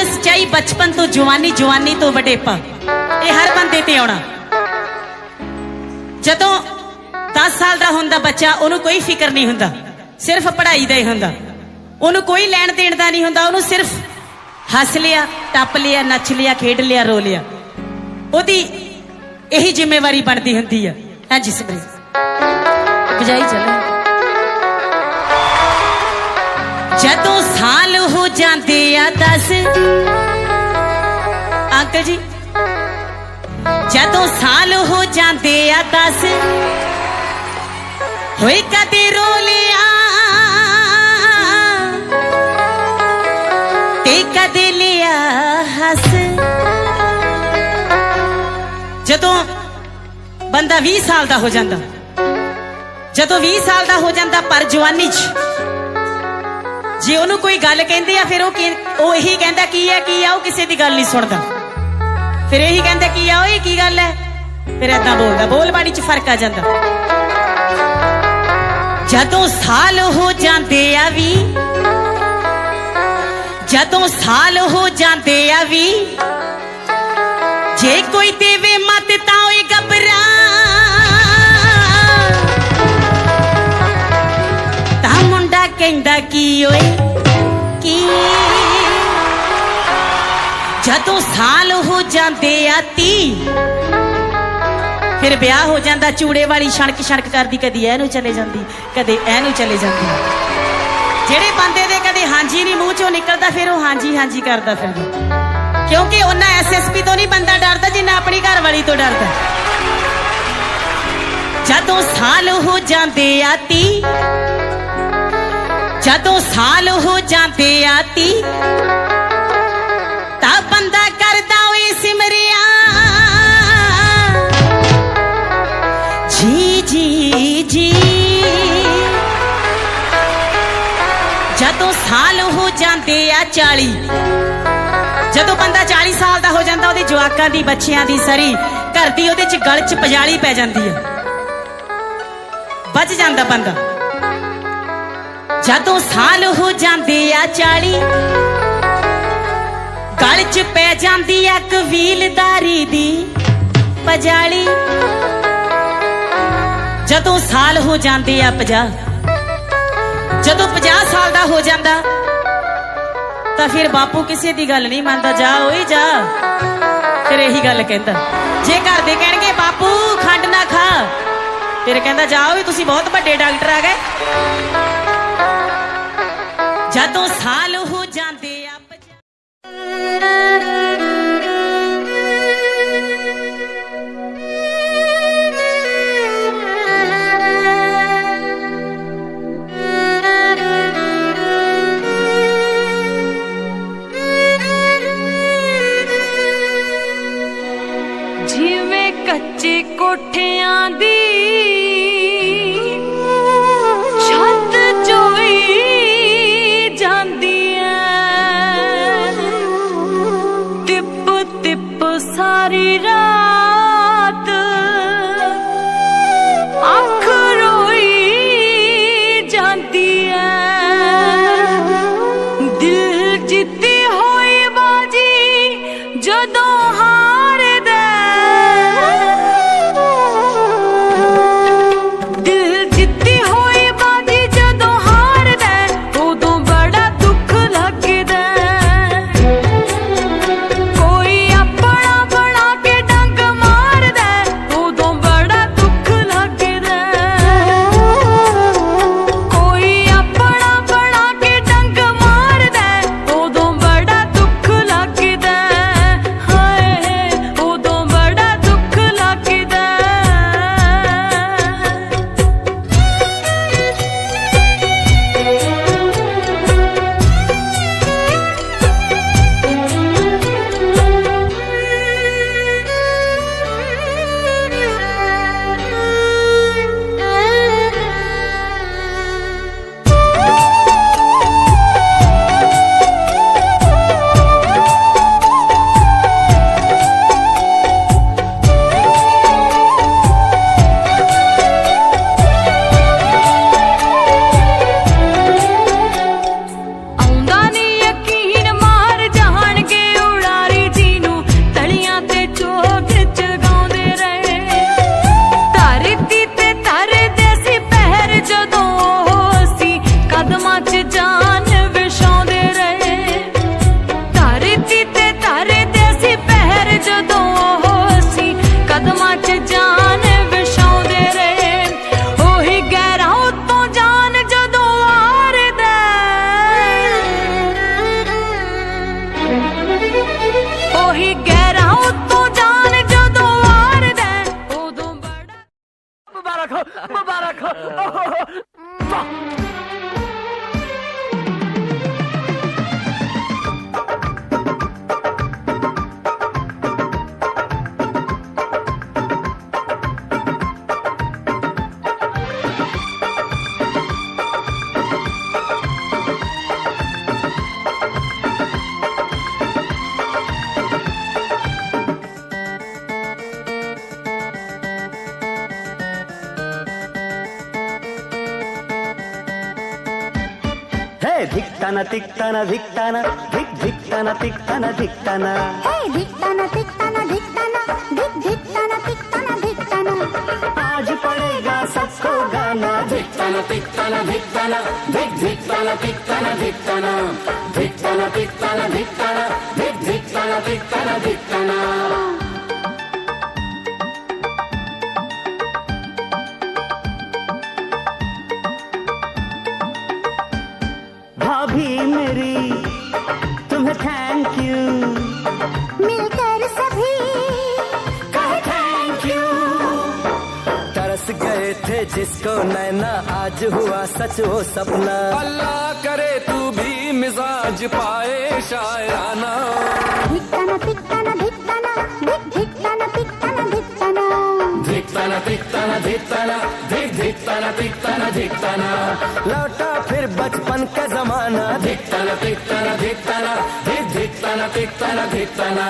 [SPEAKER 8] गल सच्चाई बचपन तो जवानी, जवानी तो वडेपा, ये हर बंदे ते आउणा। जदों 10 साल का हुंदा बच्चा, उन्होंने कोई फिक्र नहीं हुंदा, सिर्फ पढ़ाई का ही हुंदा, उन्होंने कोई लैण देण का नहीं हुंदा, उन्होंने सिर्फ हस लिया, टप लिया, नच लिया, खेड लिया, रो लिया, ओदी यही जिम्मेवारी बनती हुंदी है। हाँ जी सिमरन बजाई चले। जदों साल हो जाते आ 10, अंकल जी जदों साल हो जाते आ 10, होए कदे रो लिया ते कदे लिया हस। जदों बंदा 20 साल का हो जाता, जदों 20 साल का हो जाता, पर जवानी च जे ओनू कोई गल कहंदे आ, फिर वो यही कहंदा की है वो किसी की गल नहीं सुनता, फिर यही कहंदा की आ ओए की गल है, फिर ऐदा बोलदा, बोल बाड़ी च फर्क आ जाता। जदों साल हो जाते आ 20, जदों साल हो जाते आ 20, जे कोई देवे मत तां ओए घबरा, तां मुंडा कहंदा की ओए की। जदों साल हो जाते आ 30, फिर ब्याह हो जाता, चूड़े वाली छणक छणक करदी, कदी एनू चले जाती, कदे एनू चले जाती। जेड़े बंदे दे कदे हांजी नहीं मूँह चों निकलता, फिर वो हांजी हांजी करता फिरदा, क्योंकि उन्ना SSP तो नहीं बंदा डरता जिन्ना अपनी घर वाली तो डरता। जदों साल हो जाते आ 30, जदों साल हो जाते आ 30, ता बंदा करदा ओए सिमरिया जी जी जी। जदों साल हो जाते आ 40, जदों बंदा 40 साल का हो जाता, ਉਹਦੇ ਜਵਾਕਾਂ ਦੀ ਬੱਚਿਆਂ ਦੀ ਸਰੀ घर ਦੀ ਉਹਦੇ ਚ ਗਲ ਚ ਪਜਾਲੀ ਪੈ ਜਾਂਦੀ ਹੈ, ਬਚ ਜਾਂਦਾ ਬੰਦਾ। जदों साल हो जाते आ 40, गल च पै जाती है कबीलदारी दी पजाली। जदों साल हो जाते आ 50, जदों 50 साल का हो जाता, तो फिर बापू किसी की गल नहीं मानता, जा ओए जा, फिर यही गल कहता। जे घर दे कहणगे बापू खंड ना खा, फिर कहता जाओ तुसी बहुत बड़े डॉक्टर आ गए। जदों साल हो जाते आ 50,
[SPEAKER 7] जिवें कच्चे कोठियां दी छत जोई जांदी ऐ, तिप तिप सारी रात अख रोई जांदी ऐ। दिल जित्ती होई बाजी जदों
[SPEAKER 8] ਉਹੀ ਗਹਿਰਾ ਉਤੋਂ ਜਾਨ ਜਦੋਂ ਵਾਰਦਾ ਉਦੋਂ ਬੜਾ
[SPEAKER 4] मुबारक हो मुबारक हो
[SPEAKER 2] धिकताना तिकताना धिकताना धिकताना तिकताना धिकताना
[SPEAKER 1] हे धिकताना तिकताना धिकताना धिकताना तिकताना धिकताना
[SPEAKER 2] आज पड़ेगा सबको गाना
[SPEAKER 5] धिकताना तिकताना धिकताना धिकताना तिकताना धिकताना धिकताना तिकताना धिकताना धिकताना तिकताना धिकताना
[SPEAKER 2] भाभी मेरी तुम्हें थैंक यू
[SPEAKER 1] मिलकर सभी
[SPEAKER 2] कहे थैंक यू तरस गए थे जिसको नैना आज हुआ सच वो सपना
[SPEAKER 4] अल्लाह करे तू भी मिजाज पाए शायराना
[SPEAKER 1] धिकताना तिकताना धिकताना धिकताना तिकताना धिकताना
[SPEAKER 5] धिकताना तिकताना धिकताना धिकताना तिकताना धिकताना
[SPEAKER 2] लौटा फिर बचपन का जमाना
[SPEAKER 5] धिकताना तिकताना धिकताना धिकताना तिकताना धिकताना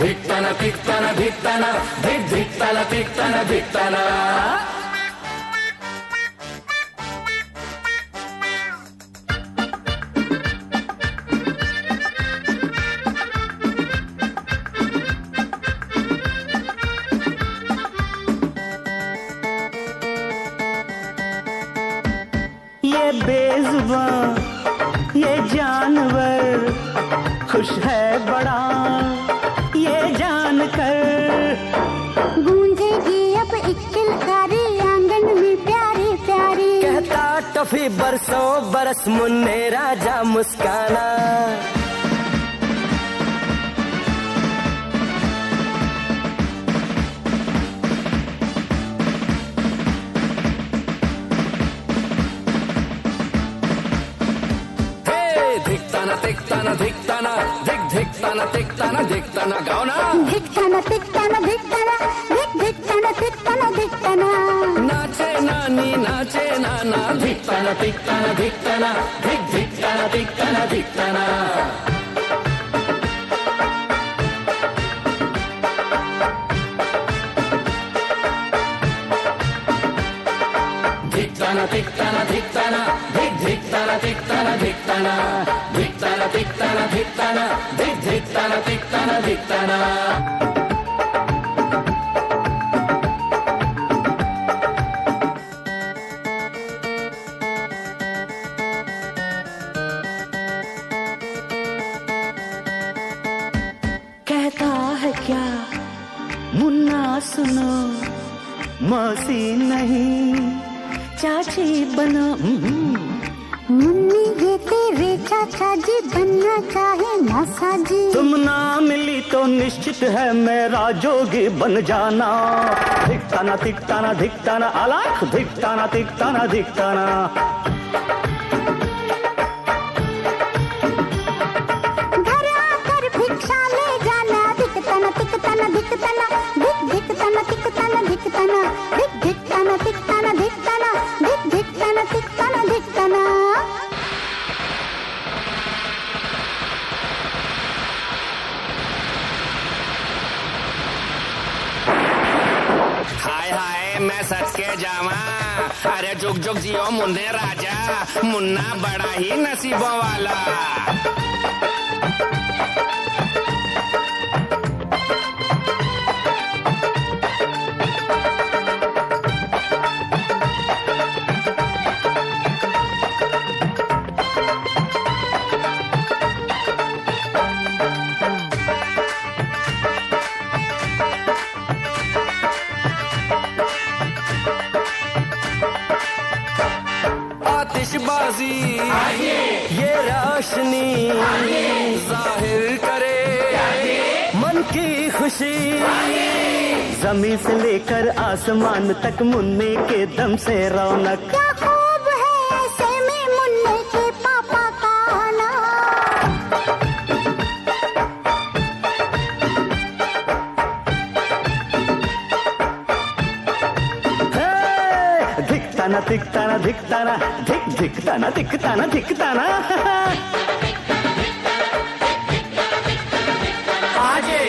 [SPEAKER 5] धिकताना तिकताना धिकताना धिकताना तिकताना धिकताना
[SPEAKER 2] ये बेजुबान ये जानवर खुश है बड़ा ये जानकर
[SPEAKER 1] गूंजेगी अब एक किलकारी आंगन में प्यारी प्यारी
[SPEAKER 2] कहता टफी बरसों बरस मुन्ने राजा मुस्काना
[SPEAKER 4] धिकताना तिकताना धिकताना धिकताना तिकताना धिकताना गाओ ना
[SPEAKER 1] धिकताना तिकताना धिकताना धिकताना तिकताना धिकताना
[SPEAKER 4] नाचे नानी नाचे नाना
[SPEAKER 5] धिकताना तिकताना धिकताना धिकताना तिकताना धिकताना धिकताना तिकताना धिकताना धिकताना तिकताना धिकताना धिकताना तिकताना धिकताना धिकताना तिकताना धिकताना
[SPEAKER 2] कहता है क्या मुन्ना सुनो मौसी नहीं चाची बनो
[SPEAKER 1] मुन्नी ये तेरे चाचा जी बनना चाहे मौसा जी
[SPEAKER 2] तुम ना मिली तो निश्चित है मेरा जोगी बन जाना धिकताना तिकताना धिकताना अलख धिकताना तिकताना धिकताना
[SPEAKER 1] घर आकर भिक्षा ले जाना धिकताना तिकताना धिकताना धिकताना तिकताना धिकताना धिकताना तिकताना धिकताना धिकताना तिकताना धिकताना
[SPEAKER 5] हाय हाय मैं सच के जावा अरे जुग जुग जियो मुन्ने राजा मुन्ना बड़ा ही नसीबों वाला
[SPEAKER 4] आतिशबाजी ये रोशनी जाहिर करे
[SPEAKER 2] खुशी जमीन से लेकर आसमान तक मुन्ने के दम से रौनक।
[SPEAKER 1] क्या खूब है ऐसे में मुन्ने के पापा का आना।
[SPEAKER 2] धिकताना धिकताना धिकताना धिक धिकताना धिकताना धिकताना।
[SPEAKER 4] आजे